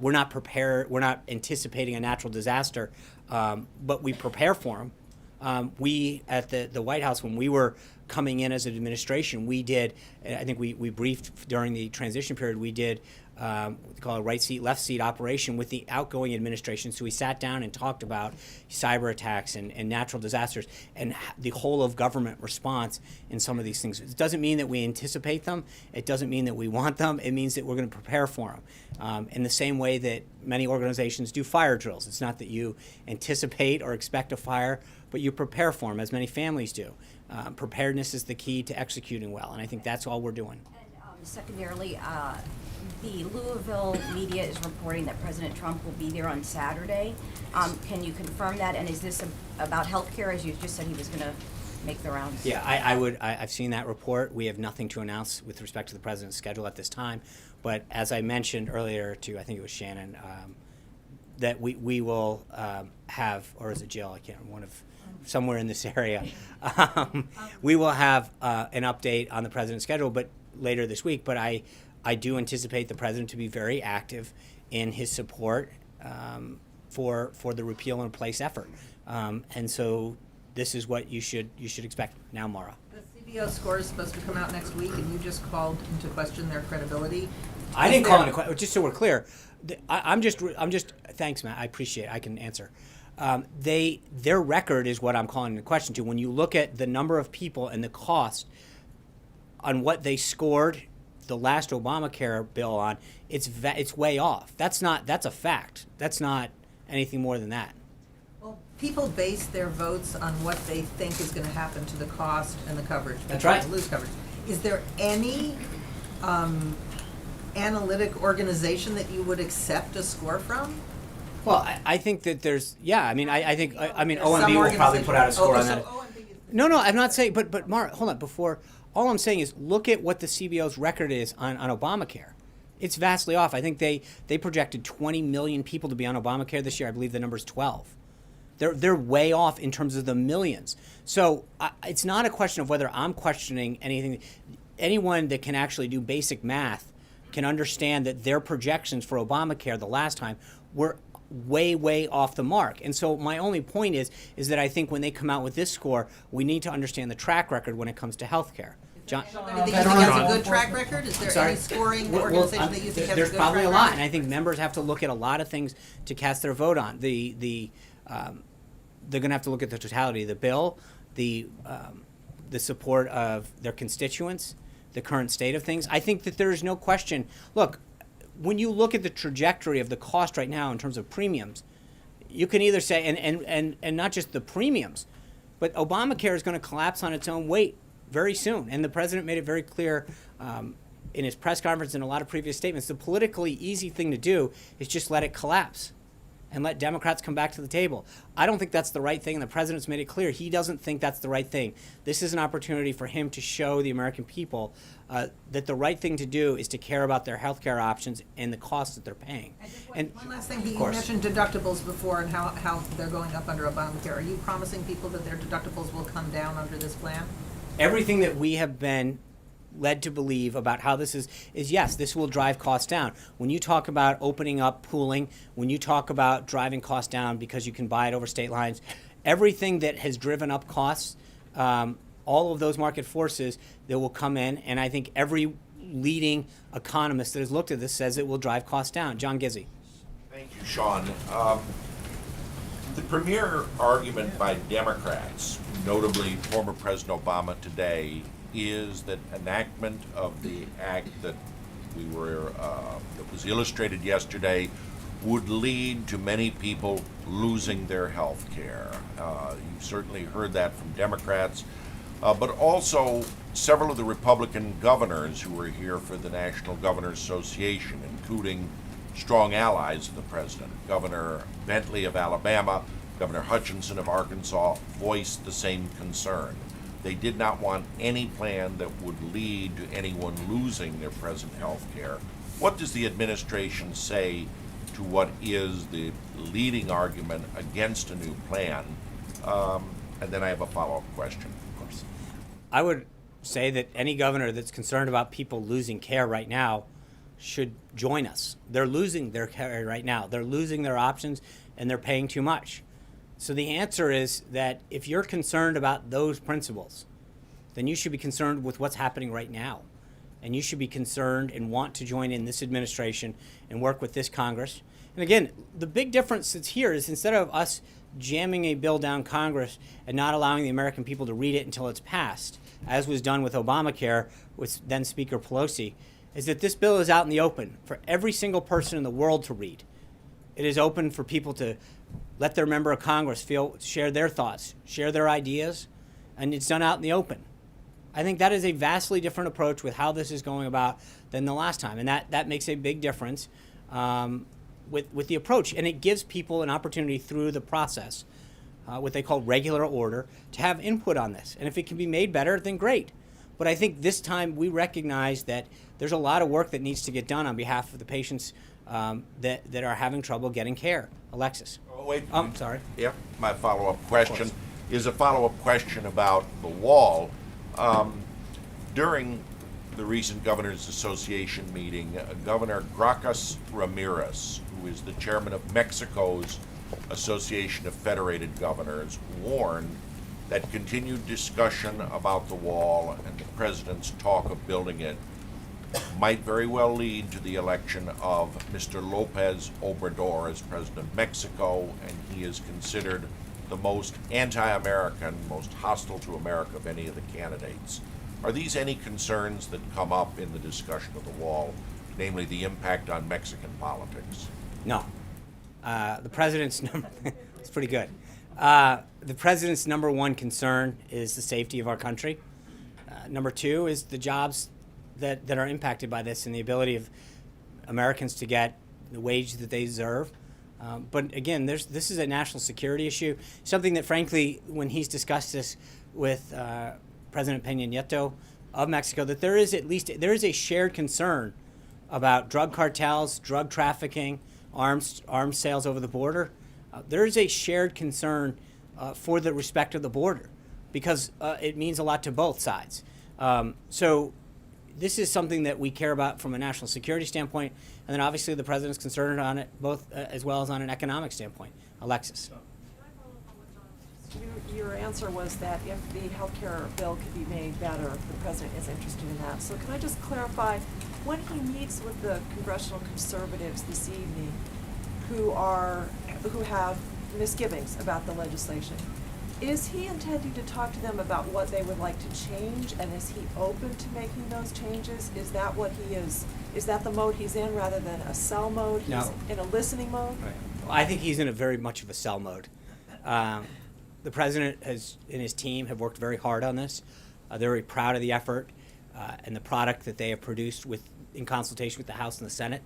We're not anticipating a natural disaster, but we prepare for them. We at the White House, when we were coming in as an administration, we did, I think we briefed during the transition period, we did what we call a right seat, left seat operation with the outgoing administration. So we sat down and talked about cyber attacks and natural disasters and the whole of government response in some of these things. It doesn't mean that we anticipate them. It doesn't mean that we want them. It means that we're going to prepare for them. In the same way that many organizations do fire drills. It's not that you anticipate or expect a fire, but you prepare for them, as many families do. Preparedness is the key to executing well, and I think that's all we're doing. And secondarily, the Louisville media is reporting that President Trump will be there on Saturday. Can you confirm that? And is this about health care, as you just said he was going to make the rounds? Yeah, I've seen that report. We have nothing to announce with respect to the president's schedule at this time. But as I mentioned earlier to, I think it was Shannon, that we will have, or is it Jill? I can't remember, somewhere in this area. We will have an update on the president's schedule, but later this week. But I do anticipate the president to be very active in his support for the repeal and replace effort, and so this is what you should expect. Now, Mara. The CBO score is supposed to come out next week, and you just called into question their credibility. I didn't call into question. Just so we're clear, I'm just. Thanks, Matt. I appreciate it. I can answer. Their record is what I'm calling into question to. When you look at the number of people and the cost on what they scored the last Obamacare bill on, it's way off. That's a fact. That's not anything more than that. Well, people base their votes on what they think is going to happen to the cost and the coverage. That's right. To lose coverage. Is there any analytic organization that you would accept a score from? Well, I think that there's, yeah, I mean, I think OMB will probably put out a score on that. No, I'm not saying, but Mark, hold on, all I'm saying is look at what the CBO's record is on Obamacare. It's vastly off. I think they projected 20 million people to be on Obamacare this year. I believe the number's 12. They're way off in terms of the millions. So it's not a question of whether I'm questioning anything. Anyone that can actually do basic math can understand that their projections for Obamacare the last time were way off the mark. And so my only point is that I think when they come out with this score, we need to understand the track record when it comes to health care. John, Do you think has a good track record? Is there any scoring organization that you think has a good track record? There's probably a lot, and I think members have to look at a lot of things to cast their vote on. They're going to have to look at the totality of the bill, the support of their constituents, the current state of things. I think that there is no question. Look, when you look at the trajectory of the cost right now in terms of premiums, you can either say, and not just the premiums, but Obamacare is going to collapse on its own weight very soon. And the president made it very clear in his press conference and a lot of previous statements, the politically easy thing to do is just let it collapse and let Democrats come back to the table. I don't think that's the right thing, and the president's made it clear he doesn't think that's the right thing. This is an opportunity for him to show the American people that the right thing to do is to care about their health care options and the costs that they're paying. And one last thing, you mentioned deductibles before and how they're going up under Obamacare. Are you promising people that their deductibles will come down under this plan? Everything that we have been led to believe about how this is yes, this will drive costs down. When you talk about opening up pooling, when you talk about driving costs down because you can buy it over state lines, everything that has driven up costs, all of those market forces that will come in, and I think every leading economist that has looked at this says it will drive costs down. John Gizzi. Thank you, Sean. The premier argument by Democrats, notably former President Obama today, is that enactment of the act that was illustrated yesterday would lead to many people losing their health care. You've certainly heard that from Democrats, but also several of the Republican governors who were here for the National Governors Association, including strong allies of the president. Governor Bentley of Alabama, Governor Hutchinson of Arkansas voiced the same concern. They did not want any plan that would lead to anyone losing their present health care. What does the administration say to what is the leading argument against a new plan? And then I have a follow-up question. Of course. I would say that any governor that's concerned about people losing care right now should join us. They're losing their care right now. They're losing their options, and they're paying too much. So the answer is that if you're concerned about those principles, then you should be concerned with what's happening right now. And you should be concerned and want to join in this administration and work with this Congress. And again, the big difference that's here is instead of us jamming a bill down Congress and not allowing the American people to read it until it's passed, as was done with Obamacare with then Speaker Pelosi, is that this bill is out in the open for every single person in the world to read. It is open for people to let their member of Congress share their thoughts, share their ideas, and it's done out in the open. I think that is a vastly different approach with how this is going about than the last time, and that makes a big difference with the approach. And it gives people an opportunity through the process, what they call regular order, to have input on this. And if it can be made better, then great. But I think this time we recognize that there's a lot of work that needs to get done on behalf of the patients that are having trouble getting care. Alexis. Oh, wait. Sorry. Yep. My follow-up question is a follow-up question about the wall. During the recent Governors Association meeting, Governor Gracchus Ramirez, who is the chairman of Mexico's Association of Federated Governors, warned that continued discussion about the wall and the president's talk of building it might very well lead to the election of Mr. Lopez Obrador as president of Mexico, and he is considered the most anti-American, most hostile to America of any of the candidates. Are these any concerns that come up in the discussion of the wall, namely the impact on Mexican politics? No. The president's number, it's pretty good. The president's number one concern is the safety of our country. Number two is the jobs that are impacted by this and the ability of Americans to get the wage that they deserve. But again, this is a national security issue, something that frankly, when he's discussed this with President Peña Nieto of Mexico, that there is a shared concern about drug cartels, drug trafficking, arms sales over the border. There is a shared concern for the respect of the border because it means a lot to both sides. So this is something that we care about from a national security standpoint, and then obviously the president's concerned on it both as well as on an economic standpoint. Alexis. Your answer was that if the healthcare bill could be made better, the president is interested in that. So can I just clarify, when he meets with the congressional conservatives this evening who have misgivings about the legislation, is he intending to talk to them about what they would like to change, and is he open to making those changes? Is that what he is? Is that the mode he's in rather than a sell mode? No. He's in a listening mode? Right. Well, I think he's in a very much of a sell mode. The president and his team have worked very hard on this. They're very proud of the effort and the product that they have produced in consultation with the House and the Senate.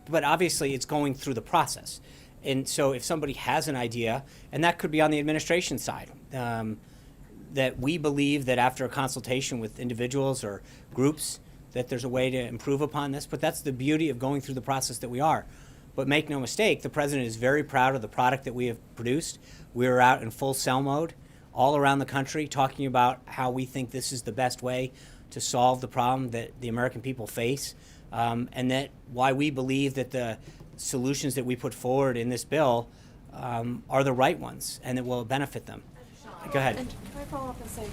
But obviously, it's going through the process. And so if somebody has an idea, and that could be on the administration side, that we believe that after a consultation with individuals or groups, that there's a way to improve upon this. But that's the beauty of going through the process that we are. But make no mistake, the president is very proud of the product that we have produced. We are out in full sell mode all around the country talking about how we think this is the best way to solve the problem that the American people face, and that why we believe that the solutions that we put forward in this bill are the right ones and that will benefit them. Go ahead. And can I follow up and say,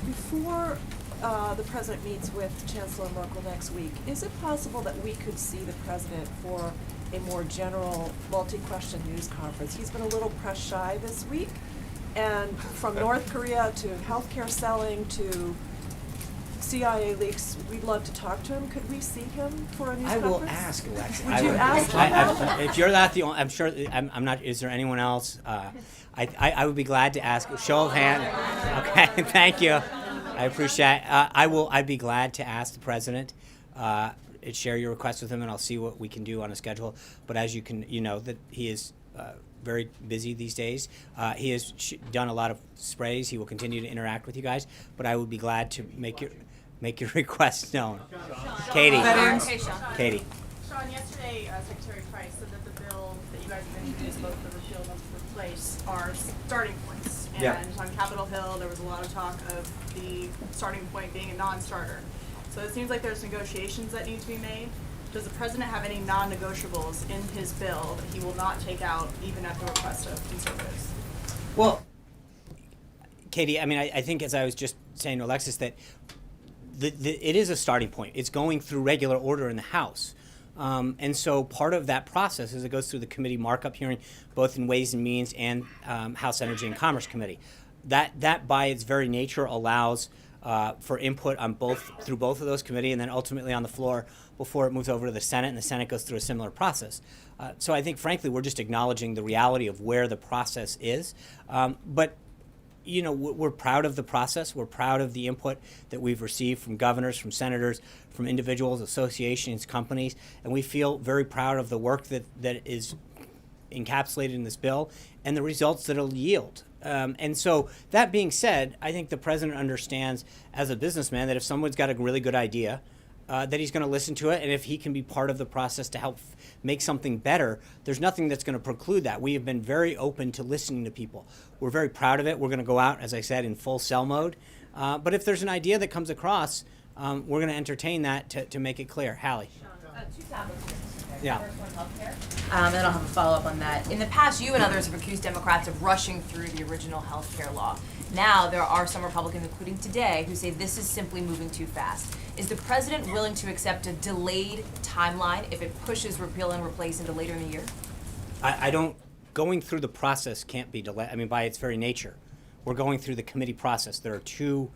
before the president meets with Chancellor Merkel next week, is it possible that we could see the president for a more general multi-question news conference? He's been a little press shy this week, and from North Korea to healthcare selling to CIA leaks, we'd love to talk to him. Could we see him for a news conference? I will ask, Alexis. Would you ask him? If you're not the only, I'm sure, I'm not, is there anyone else? I would be glad to ask. Show of hand. Okay, thank you. I appreciate it. I'd be glad to ask the president, share your request with him, and I'll see what we can do on a schedule. But as you know that he is very busy these days. He has done a lot of sprays. He will continue to interact with you guys. But I would be glad to make your requests known. Katie. Hey, Sean. Katie. Sean, yesterday Secretary Price said that the bill that you guys have introduced, both the repeal and the replace, are starting points. And Yeah. on Capitol Hill, there was a lot of talk of the starting point being a non-starter. So it seems like there's negotiations that need to be made. Does the president have any non-negotiables in his bill that he will not take out, even at the request of conservatives? Well, Katie, I mean, I think as I was just saying to Alexis that it is a starting point. It's going through regular order in the House. And so part of that process is it goes through the committee markup hearing, both in Ways and Means and House Energy and Commerce Committee. That by its very nature allows for input on through both of those committees and then ultimately on the floor before it moves over to the Senate, and the Senate goes through a similar process. So I think, frankly, we're just acknowledging the reality of where the process is. But you know, we're proud of the process. We're proud of the input that we've received from governors, from senators, from individuals, associations, companies, and we feel very proud of the work that is encapsulated in this bill and the results that it'll yield. And so that being said, I think the president understands as a businessman that if someone's got a really good idea, that he's going to listen to it, and if he can be part of the process to help make something better, there's nothing that's going to preclude that. We have been very open to listening to people. We're very proud of it. We're going to go out, as I said, in full sell mode. But if there's an idea that comes across, we're going to entertain that to make it clear. Hallie. Two topics. Yeah. And I'll have a follow-up on that. In the past, you and others have accused Democrats of rushing through the original health care law. Now, there are some Republicans, including today, who say this is simply moving too fast. Is the president willing to accept a delayed timeline if it pushes repeal and replace into later in the year? I don't, going through the process can't be delayed. I mean, by its very nature. We're going through the committee process. There are two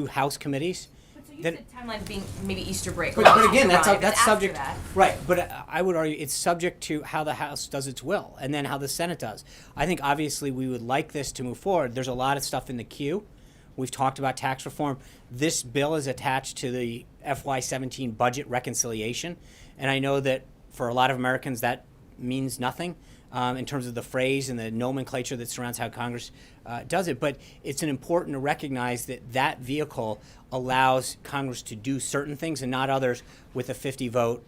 House committees. So you said timeline being maybe Easter break. But again, that's after subject, that. right? But I would argue it's subject to how the House does its will, and then how the Senate does. I think obviously we would like this to move forward. There's a lot of stuff in the queue. We've talked about tax reform. This bill is attached to the FY17 budget reconciliation, and I know that for a lot of Americans that means nothing in terms of the phrase and the nomenclature that surrounds how Congress does it. But it's important to recognize that that vehicle allows Congress to do certain things and not others with a 50 vote,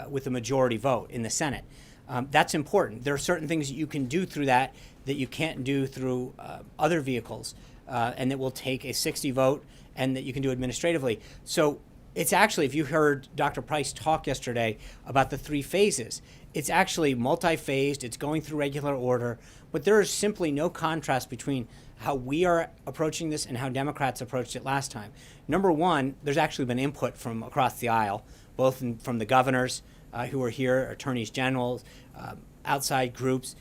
with a majority vote in the Senate. That's important. There are certain things that you can do through that you can't do through other vehicles, and that will take a 60 vote and that you can do administratively. So it's actually, if you heard Dr. Price talk yesterday about the 3 phases, it's actually multi-phased, it's going through regular order, but there is simply no contrast between how we are approaching this and how Democrats approached it last time. Number one, there's actually been input from across the aisle, both from the governors who are here, attorneys generals, outside groups.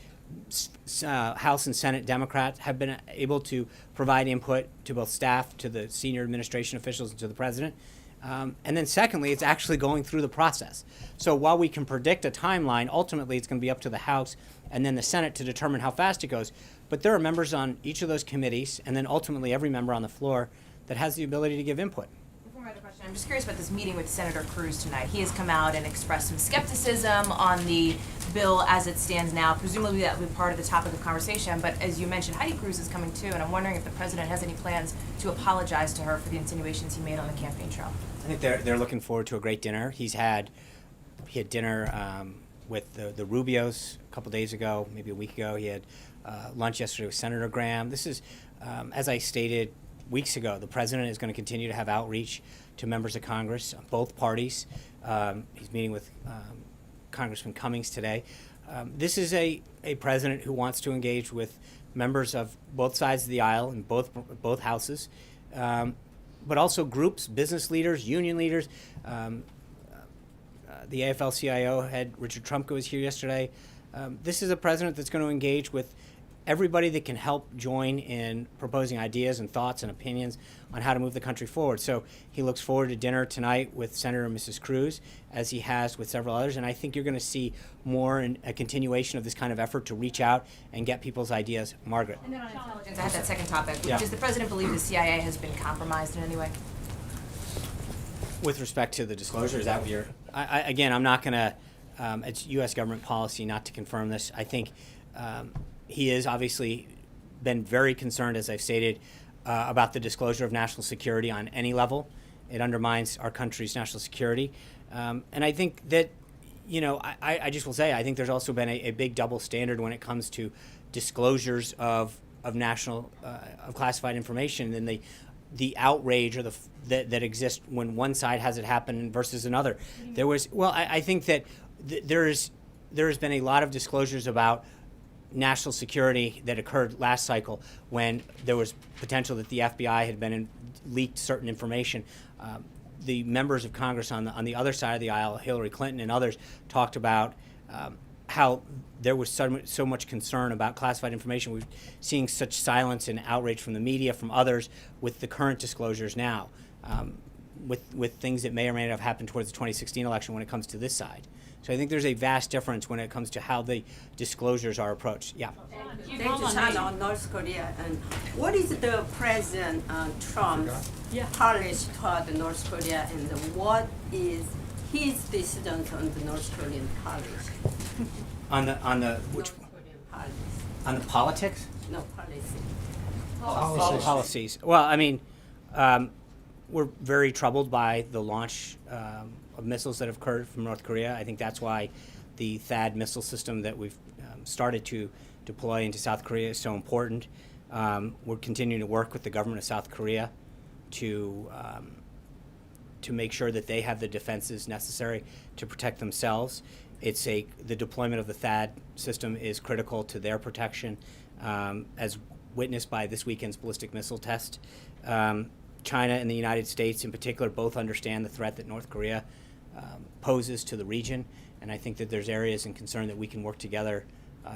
House and Senate Democrats have been able to provide input to both staff, to the senior administration officials, and to the president. And then secondly, it's actually going through the process. So while we can predict a timeline, ultimately it's going to be up to the House and then the Senate to determine how fast it goes. But there are members on each of those committees, and then ultimately every member on the floor that has the ability to give input. Before my other question, I'm just curious about this meeting with Senator Cruz tonight. He has come out and expressed some skepticism on the bill as it stands now. Presumably that will be part of the topic of conversation, but as you mentioned, Heidi Cruz is coming too, and I'm wondering if the president has any plans to apologize to her for the insinuations he made on the campaign trail. I think they're looking forward to a great dinner. He had dinner with the Rubios a couple days ago, maybe a week ago. He had lunch yesterday with Senator Graham. This is, as I stated weeks ago, the president is going to continue to have outreach to members of Congress, both parties. He's meeting with Congressman Cummings today. This is a president who wants to engage with members of both sides of the aisle in both houses. But also groups, business leaders, union leaders. The AFL-CIO head, Richard Trumka, was here yesterday. This is a president that's going to engage with everybody that can help join in proposing ideas and thoughts and opinions on how to move the country forward. So he looks forward to dinner tonight with Senator and Mrs. Cruz, as he has with several others. And I think you're going to see more in a continuation of this kind of effort to reach out and get people's ideas. Margaret. And then on intelligence, I had that second topic. Yeah. Does the president believe the CIA has been compromised in any way? With respect to the disclosure, is that what you're... Again, I'm not going to... it's U.S. government policy not to confirm this. I think he has obviously been very concerned, as I've stated, about the disclosure of national security on any level. It undermines our country's national security. And I think that, I just will say, I think there's also been a big double standard when it comes to disclosures of national, of classified information, and the outrage or that exists when one side has it happen versus another. There was, I think that there has been a lot of disclosures about national security that occurred last cycle when there was potential that the FBI had leaked certain information. The members of Congress on the other side of the aisle, Hillary Clinton and others, talked about how there was so much concern about classified information. We're seeing such silence and outrage from the media, from others, with the current disclosures now, with things that may or may not have happened towards the 2016 election when it comes to this side. So I think there's a vast difference when it comes to how the disclosures are approached. Yeah. Thank you, China, on North Korea. And what is the President Trump's policy toward North Korea, and what is his decision on the North Korean policy? On the which? On the politics? No, policy. Policies. Well, I mean, we're very troubled by the launch of missiles that have occurred from North Korea. I think that's why the THAAD missile system that we've started to deploy into South Korea is so important. We're continuing to work with the government of South Korea to to make sure that they have the defenses necessary to protect themselves. The deployment of the THAAD system is critical to their protection, as witnessed by this weekend's ballistic missile test. China and the United States in particular both understand the threat that North Korea poses to the region, and I think that there's areas and concern that we can work together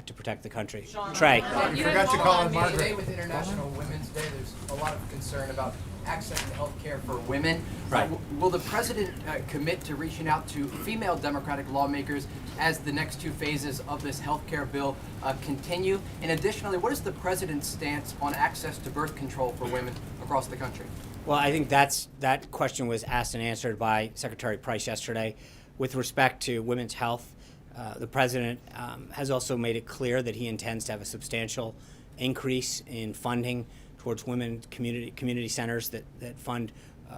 to protect the country. Trey. You forgot to call on Margaret. Today with International Women's Day, there's a lot of concern about access to health care for women. Right. Will the president commit to reaching out to female Democratic lawmakers as the next two phases of this health care bill continue? And additionally, what is the president's stance on access to birth control for women across the country? Well, I think that question was asked and answered by Secretary Price yesterday. With respect to women's health, the president has also made it clear that he intends to have a substantial increase in funding towards women community centers that fund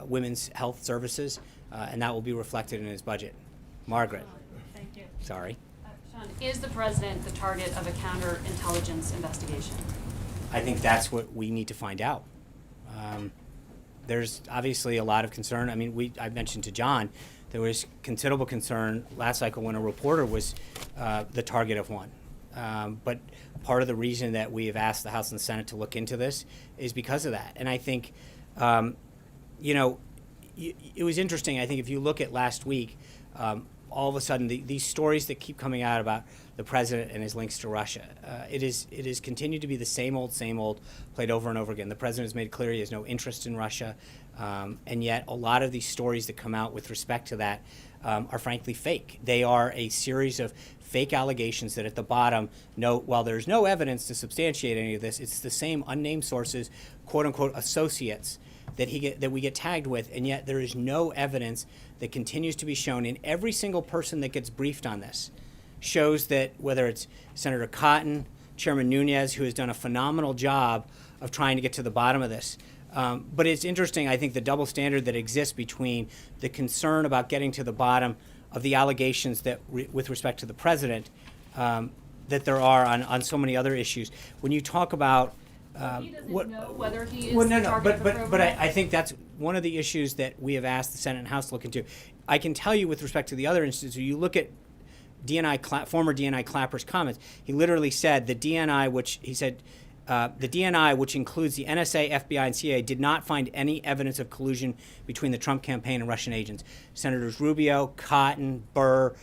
women's health services, and that will be reflected in his budget. Margaret. Thank you. Sorry. Sean, is the president the target of a counterintelligence investigation? I think that's what we need to find out. There's obviously a lot of concern. I mean, I mentioned to John, there was considerable concern last cycle when a reporter was the target of one. But part of the reason that we have asked the House and the Senate to look into this is because of that. And I think, it was interesting. I think if you look at last week, all of a sudden these stories that keep coming out about the president and his links to Russia, it is continued to be the same old, played over and over again. The president has made clear he has no interest in Russia, and yet a lot of these stories that come out with respect to that are frankly fake. They are a series of fake allegations that at the bottom, while there's no evidence to substantiate any of this, it's the same unnamed sources, quote unquote associates, that we get tagged with, and yet there is no evidence that continues to be shown in every single person that gets briefed on this. Shows that whether it's Senator Cotton, Chairman Nunes, who has done a phenomenal job of trying to get to the bottom of this. But it's interesting, I think, the double standard that exists between the concern about getting to the bottom of the allegations that, with respect to the president, that there are on so many other issues. When you talk about he doesn't know whether he is well, the no, target of the program. but I think that's one of the issues that we have asked the Senate and House to look into. I can tell you with respect to the other instances, you look at former DNI Clapper's comments. He literally said the DNI, which includes the NSA, FBI, and CIA, did not find any evidence of collusion between the Trump campaign and Russian agents. Senators Rubio, Cotton, Burr,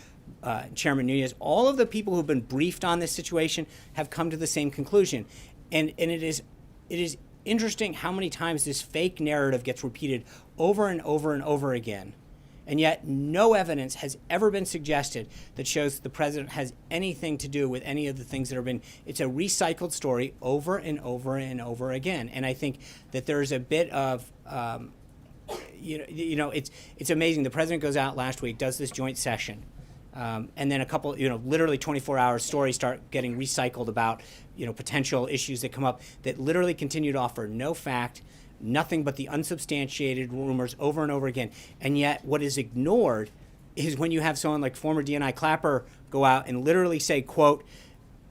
Chairman Nunes, all of the people who have been briefed on this situation have come to the same conclusion. And it is interesting how many times this fake narrative gets repeated over and over and over again. And yet no evidence has ever been suggested that shows that the president has anything to do with any of the things that have been. It's a recycled story over and over and over again. And I think that there's a bit of, it's amazing. The president goes out last week, does this joint session. And then a couple, literally 24-hour stories start getting recycled about, potential issues that come up that literally continue to offer no fact, nothing but the unsubstantiated rumors over and over again. And yet what is ignored is when you have someone like former DNI Clapper go out and literally say, quote,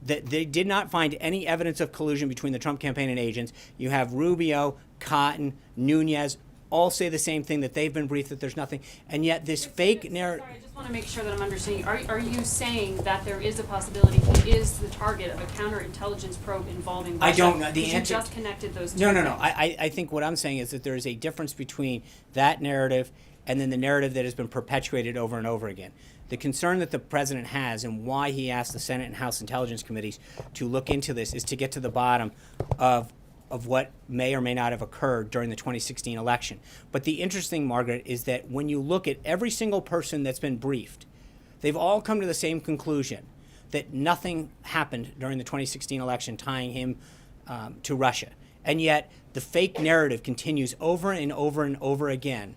that they did not find any evidence of collusion between the Trump campaign and agents. You have Rubio, Cotton, Nunes, all say the same thing, that they've been briefed, that there's nothing. And yet this fake narrative... Sorry, I just want to make sure that I'm understanding. Are you saying that there is a possibility he is the target of a counterintelligence probe involving Russia? I don't know. The answer... You just connected those two No. things. I think what I'm saying is that there is a difference between that narrative and then the narrative that has been perpetuated over and over again. The concern that the president has and why he asked the Senate and House Intelligence Committees to look into this is to get to the bottom of what may or may not have occurred during the 2016 election. But the interesting, Margaret, is that when you look at every single person that's been briefed, they've all come to the same conclusion, that nothing happened during the 2016 election tying him to Russia. And yet the fake narrative continues over and over and over again.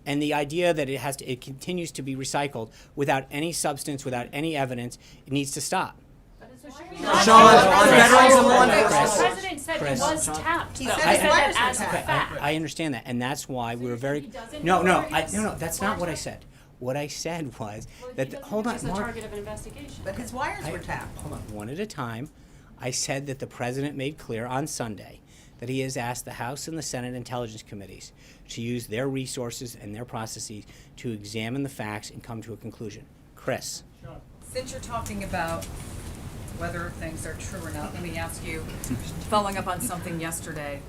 And the idea that it continues to be recycled without any substance, without any evidence, it needs to stop. Sean, on veterans and law enforcement. The president said he was tapped. He said that as a fact. I understand that, and that's why we were very. No, that's not what I said. What I said was that. Hold on, Mark. He's the target of an investigation. But his wires were tapped. Hold on, one at a time. I said that the president made clear on Sunday that he has asked the House and the Senate Intelligence Committees to use their resources and their processes to examine the facts and come to a conclusion. Chris. Since you're talking about whether things are true or not, let me ask you, following up on something yesterday,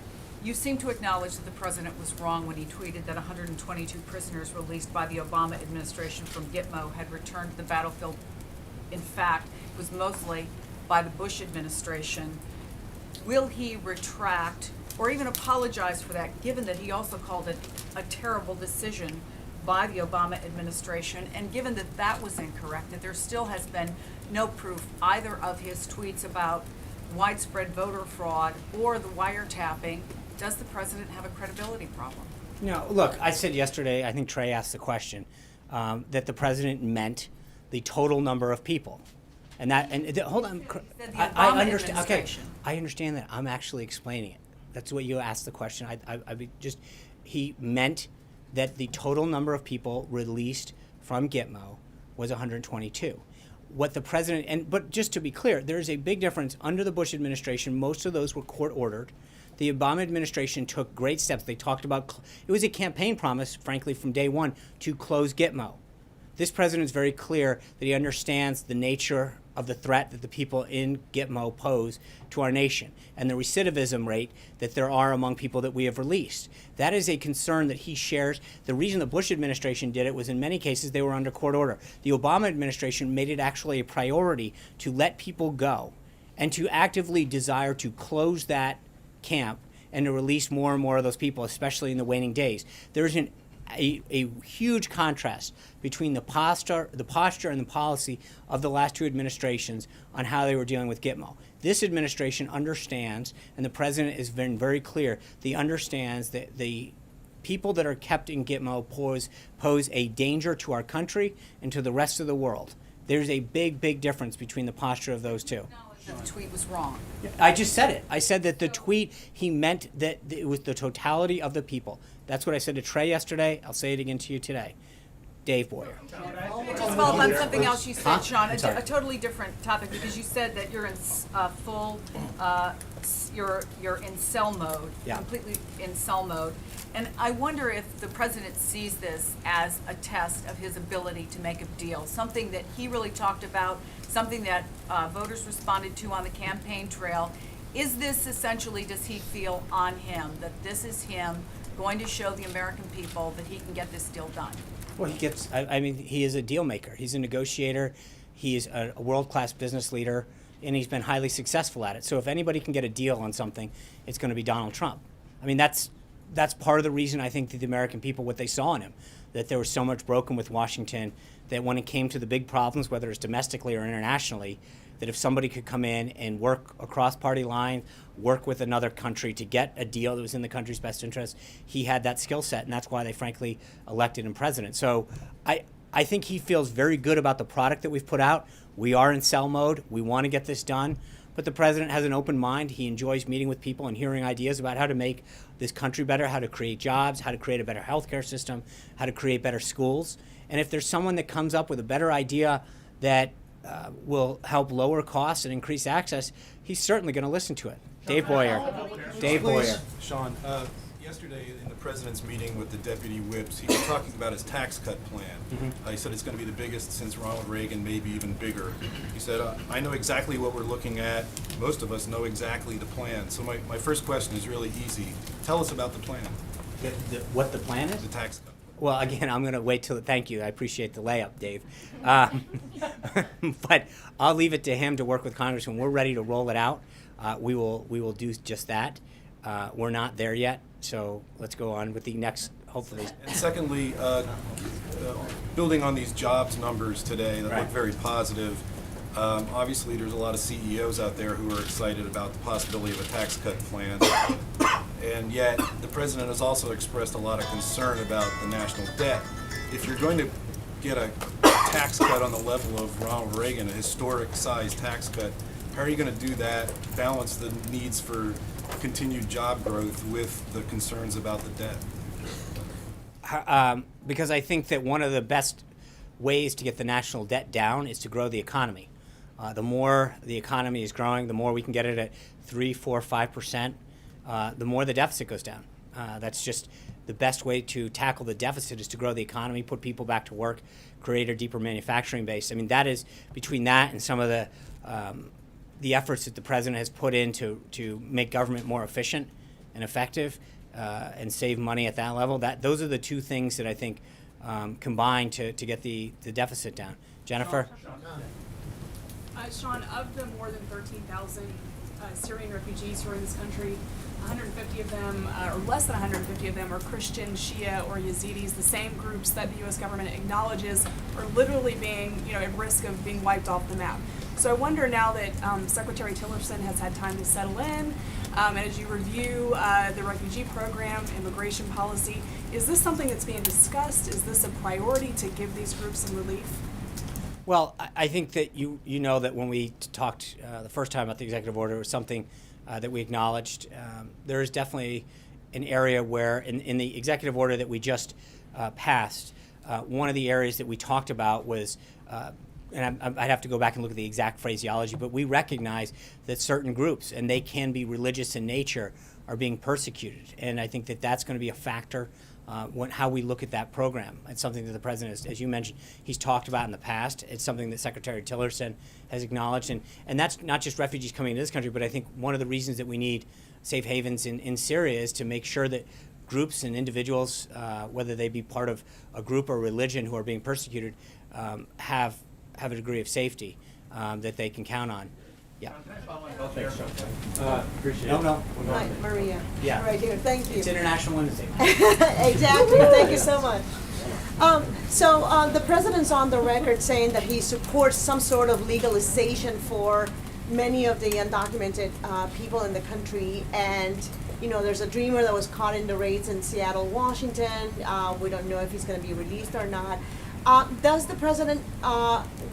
you seem to acknowledge that the president was wrong when he tweeted that 122 prisoners released by the Obama administration from Gitmo had returned to the battlefield. In fact, it was mostly by the Bush administration. Will he retract or even apologize for that, given that he also called it a terrible decision by the Obama administration, and given that that was incorrect, that there still has been no proof either of his tweets about widespread voter fraud or the wiretapping, does the president have a credibility problem? No, look, I said yesterday, I think Trey asked the question, that the president meant the total number of people. And that, hold on, I understand. Okay, I understand that. I'm actually explaining it. That's what you asked the question. He meant that the total number of people released from Gitmo was 122. What the president, but just to be clear, there is a big difference. Under the Bush administration, most of those were court ordered. The Obama administration took great steps. They talked about, it was a campaign promise, frankly, from day one, to close Gitmo. This president is very clear that he understands the nature of the threat that the people in Gitmo pose to our nation and the recidivism rate that there are among people that we have released. That is a concern that he shares. The reason the Bush administration did it was in many cases they were under court order. The Obama administration made it actually a priority to let people go and to actively desire to close that camp and to release more and more of those people, especially in the waning days. There's a huge contrast between the posture and the policy of the last two administrations on how they were dealing with Gitmo. This administration understands, and the president has been very clear, he understands that the people that are kept in Gitmo pose a danger to our country and to the rest of the world. There's a big, big difference between the posture of those two. That the tweet was wrong. I just said it. I said that the tweet, he meant that it was the totality of the people. That's what I said to Trey yesterday. I'll say it again to you today. Dave Boyer. Just follow up on something else you said, Sean, I'm sorry. a totally different topic, because you said that you're in you're in cell mode, Yeah. completely in cell mode. And I wonder if the president sees this as a test of his ability to make a deal, something that he really talked about, something that voters responded to on the campaign trail. Is this essentially, does he feel on him, that this is him going to show the American people that he can get this deal done? Well, he is a deal maker. He's a negotiator. He is a world-class business leader, and he's been highly successful at it. So if anybody can get a deal on something, it's going to be Donald Trump. I mean, that's part of the reason I think that the American people, what they saw in him, that there was so much broken with Washington, that when it came to the big problems, whether it's domestically or internationally, that if somebody could come in and work across party lines, work with another country to get a deal that was in the country's best interest, he had that skill set, and that's why they frankly elected him president. So I think he feels very good about the product that we've put out. We are in cell mode. We want to get this done. But the president has an open mind. He enjoys meeting with people and hearing ideas about how to make this country better, how to create jobs, how to create a better healthcare system, how to create better schools. And if there's someone that comes up with a better idea that will help lower costs and increase access, he's certainly going to listen to it. Dave Boyer. Dave Boyer. Sean, yesterday in the president's meeting with the deputy whips, he was talking about his tax cut plan. He said it's going to be the biggest since Ronald Reagan, maybe even bigger. He said, I know exactly what we're looking at. Most of us know exactly the plan. So my first question is really easy. Tell us about the plan. What the plan is? The tax cut. Well, again, I'm going to wait till, thank you. I appreciate the layup, Dave. But I'll leave it to him to work with Congress. When we're ready to roll it out, we will do just that. We're not there yet, so let's go on with the next, hopefully. And secondly, building on these jobs numbers today that look very positive, obviously there's a lot of CEOs out there who are excited about the possibility of a tax cut plan. And yet, the president has also expressed a lot of concern about the national debt. If you're going to get a tax cut on the level of Ronald Reagan, a historic size tax cut, how are you going to do that, balance the needs for continued job growth with the concerns about the debt? Because I think that one of the best ways to get the national debt down is to grow the economy. The more the economy is growing, the more we can get it at 3, 4, 5%. the more the deficit goes down. That's just the best way to tackle the deficit is to grow the economy, put people back to work, create a deeper manufacturing base. I mean, that is between that and some of the efforts that the president has put in to make government more efficient and effective and save money at that level. Those are the two things that I think combine to get the deficit down. Jennifer? Sean, of the more than 13,000 Syrian refugees who are in this country, 150 of them, or less than 150 of them, are Christian, Shia, or Yazidis, the same groups that the U.S. government acknowledges are literally being, at risk of being wiped off the map. So I wonder now that Secretary Tillerson has had time to settle in, and as you review the refugee program, immigration policy, is this something that's being discussed? Is this a priority to give these groups some relief? Well, I think that you know that when we talked the first time about the executive order, it was something that we acknowledged. There is definitely an area where in the executive order that we just passed, one of the areas that we talked about was, and I'd have to go back and look at the exact phraseology, but we recognize that certain groups, and they can be religious in nature, are being persecuted. And I think that that's going to be a factor how we look at that program. It's something that the president, as you mentioned, he's talked about in the past. It's something that Secretary Tillerson has acknowledged. And that's not just refugees coming into this country, but I think one of the reasons that we need safe havens in Syria is to make sure that groups and individuals, whether they be part of a group or religion who are being persecuted, have a degree of safety that they can count on. Yeah. Appreciate it. No. Hi, Maria. Yeah. Right here. Thank you. It's International Women's Day. Exactly. Thank you so much. So the president's on the record saying that he supports some sort of legalization for many of the undocumented people in the country. And, there's a dreamer that was caught in the raids in Seattle, Washington. We don't know if he's going to be released or not. Does the president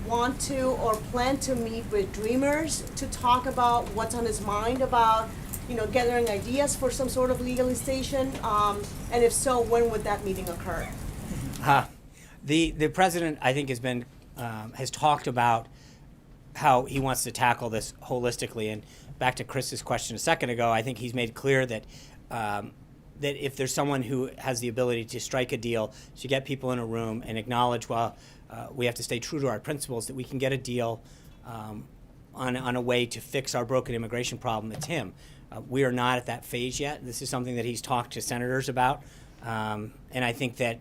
want to or plan to meet with dreamers to talk about what's on his mind about, gathering ideas for some sort of legalization? And if so, when would that meeting occur? The president, I think, has talked about how he wants to tackle this holistically. And back to Chris's question a second ago, I think he's made clear that that if there's someone who has the ability to strike a deal, to get people in a room and acknowledge, we have to stay true to our principles, that we can get a deal on a way to fix our broken immigration problem, it's him. We are not at that phase yet. This is something that he's talked to senators about. And I think that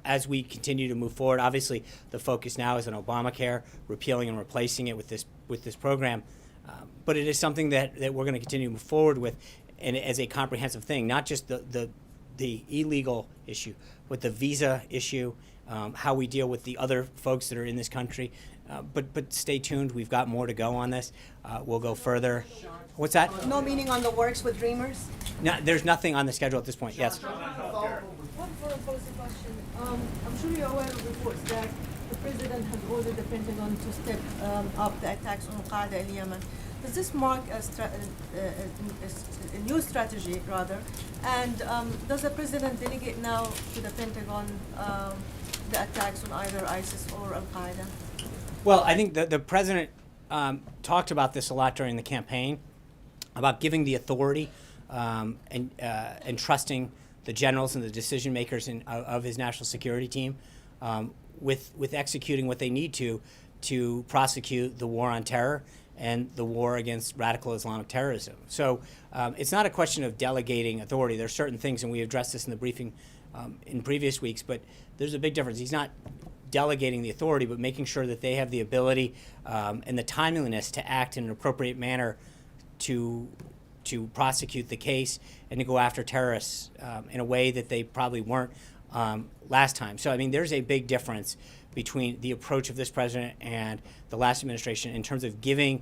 as we continue to move forward, obviously the focus now is on Obamacare, repealing and replacing it with this program. But it is something that we're going to continue to move forward with, and as a comprehensive thing, not just the illegal issue, but the visa issue, how we deal with the other folks that are in this country. But stay tuned. We've got more to go on this. We'll go further. What's that? No meeting on the works with dreamers? No, there's nothing on the schedule at this point. Yes. One further policy question. I'm sure you're aware of reports that the president has ordered the Pentagon to step up the attacks on Al-Qaeda in Yemen. Does this mark a new strategy, rather? And does the president delegate now to the Pentagon the attacks on either ISIS or Al-Qaeda? Well, I think the president talked about this a lot during the campaign, about giving the authority and trusting the generals and the decision makers of his national security team with executing what they need to prosecute the war on terror and the war against radical Islamic terrorism. So it's not a question of delegating authority. There are certain things, and we addressed this in the briefing in previous weeks, but there's a big difference. He's not delegating the authority, but making sure that they have the ability and the timeliness to act in an appropriate manner to prosecute the case and to go after terrorists in a way that they probably weren't last time. So, I mean, there's a big difference between the approach of this president and the last administration in terms of giving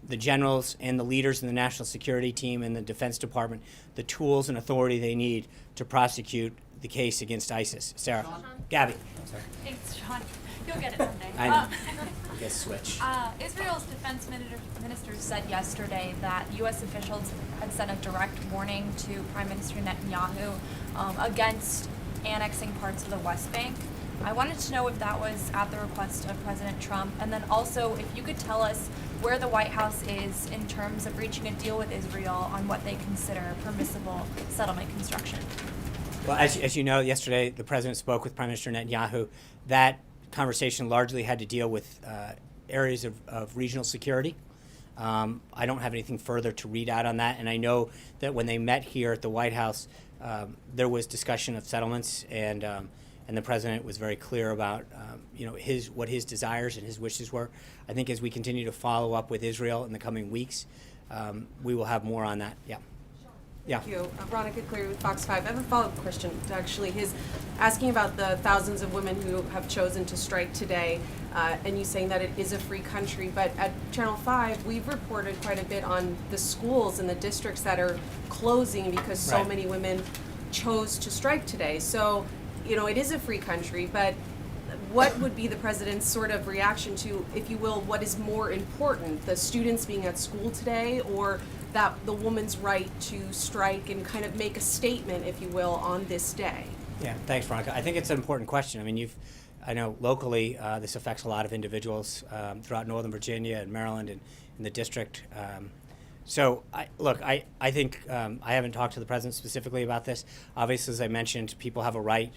the generals and the leaders in the national security team and the Defense Department the tools and authority they need to prosecute the case against ISIS. Sarah. Gabby. Sorry. Thanks, Sean. You'll get it someday. I know. Guess switch. Israel's defense minister said yesterday that U.S. officials had sent a direct warning to Prime Minister Netanyahu against annexing parts of the West Bank. I wanted to know if that was at the request of President Trump, and then also if you could tell us where the White House is in terms of reaching a deal with Israel on what they consider permissible settlement construction. Well, as you know, yesterday the president spoke with Prime Minister Netanyahu. That conversation largely had to deal with areas of regional security. I don't have anything further to read out on that, and I know that when they met here at the White House, there was discussion of settlements, and the president was very clear about what his desires and his wishes were. I think as we continue to follow up with Israel in the coming weeks, we will have more on that. Yeah. Yeah. Thank you. Veronica Cleary with Fox 5. I have a follow-up question, actually. He's asking about the thousands of women who have chosen to strike today, and you saying that it is a free country. But at Channel 5, we've reported quite a bit on the schools and the districts that are closing because so Right. many women chose to strike today. So, it is a free country, but what would be the president's sort of reaction to, if you will, what is more important, the students being at school today, or that the woman's right to strike and kind of make a statement, if you will, on this day? Yeah, thanks, Veronica. I think it's an important question. I mean, I know locally this affects a lot of individuals throughout Northern Virginia and Maryland and in the district. So, I think I haven't talked to the president specifically about this. Obviously, as I mentioned, people have a right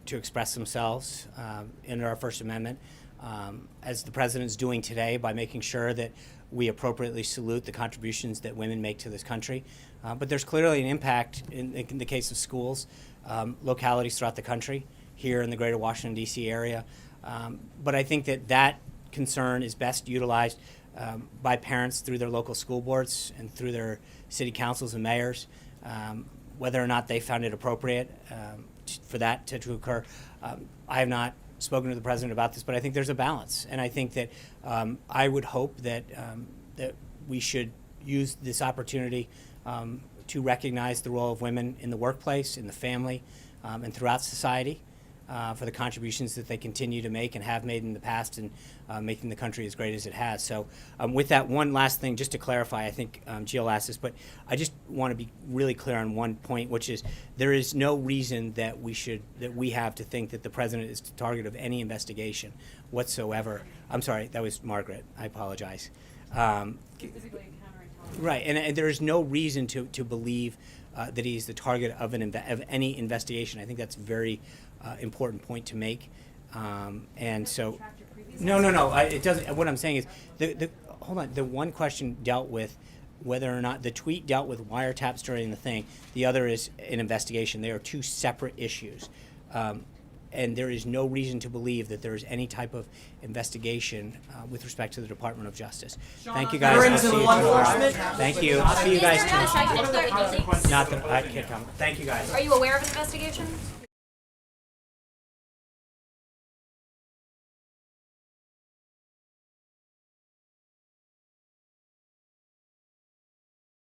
to express themselves under our First Amendment, as the president's doing today by making sure that we appropriately salute the contributions that women make to this country. But there's clearly an impact in the case of schools, localities throughout the country, here in the greater Washington, D.C. area. But I think that concern is best utilized by parents through their local school boards and through their city councils and mayors, whether or not they found it appropriate for that to occur. I have not spoken to the president about this, but I think there's a balance, and I think that I would hope that that we should use this opportunity to recognize the role of women in the workplace, in the family, and throughout society for the contributions that they continue to make and have made in the past, and making the country as great as it has. So with that, one last thing, just to clarify, I think Jill asked this, but I just want to be really clear on one point, which is there is no reason that we have to think that the president is the target of any investigation whatsoever. I'm sorry, that was Margaret. I apologize. Right, and there is no reason to believe that he's the target of any investigation. I think that's a very important point to make. And so, no. It doesn't. What I'm saying is, hold on. The one question dealt with whether or not the tweet dealt with wiretaps during the thing. The other is an investigation. They are two separate issues. And there is no reason to believe that there is any type of investigation with respect to the Department of Justice. Thank you, guys. I'll see you tomorrow. Thank you. I'll see you guys tomorrow. Not that I can't comment. Thank you, guys. Are you aware of an investigation?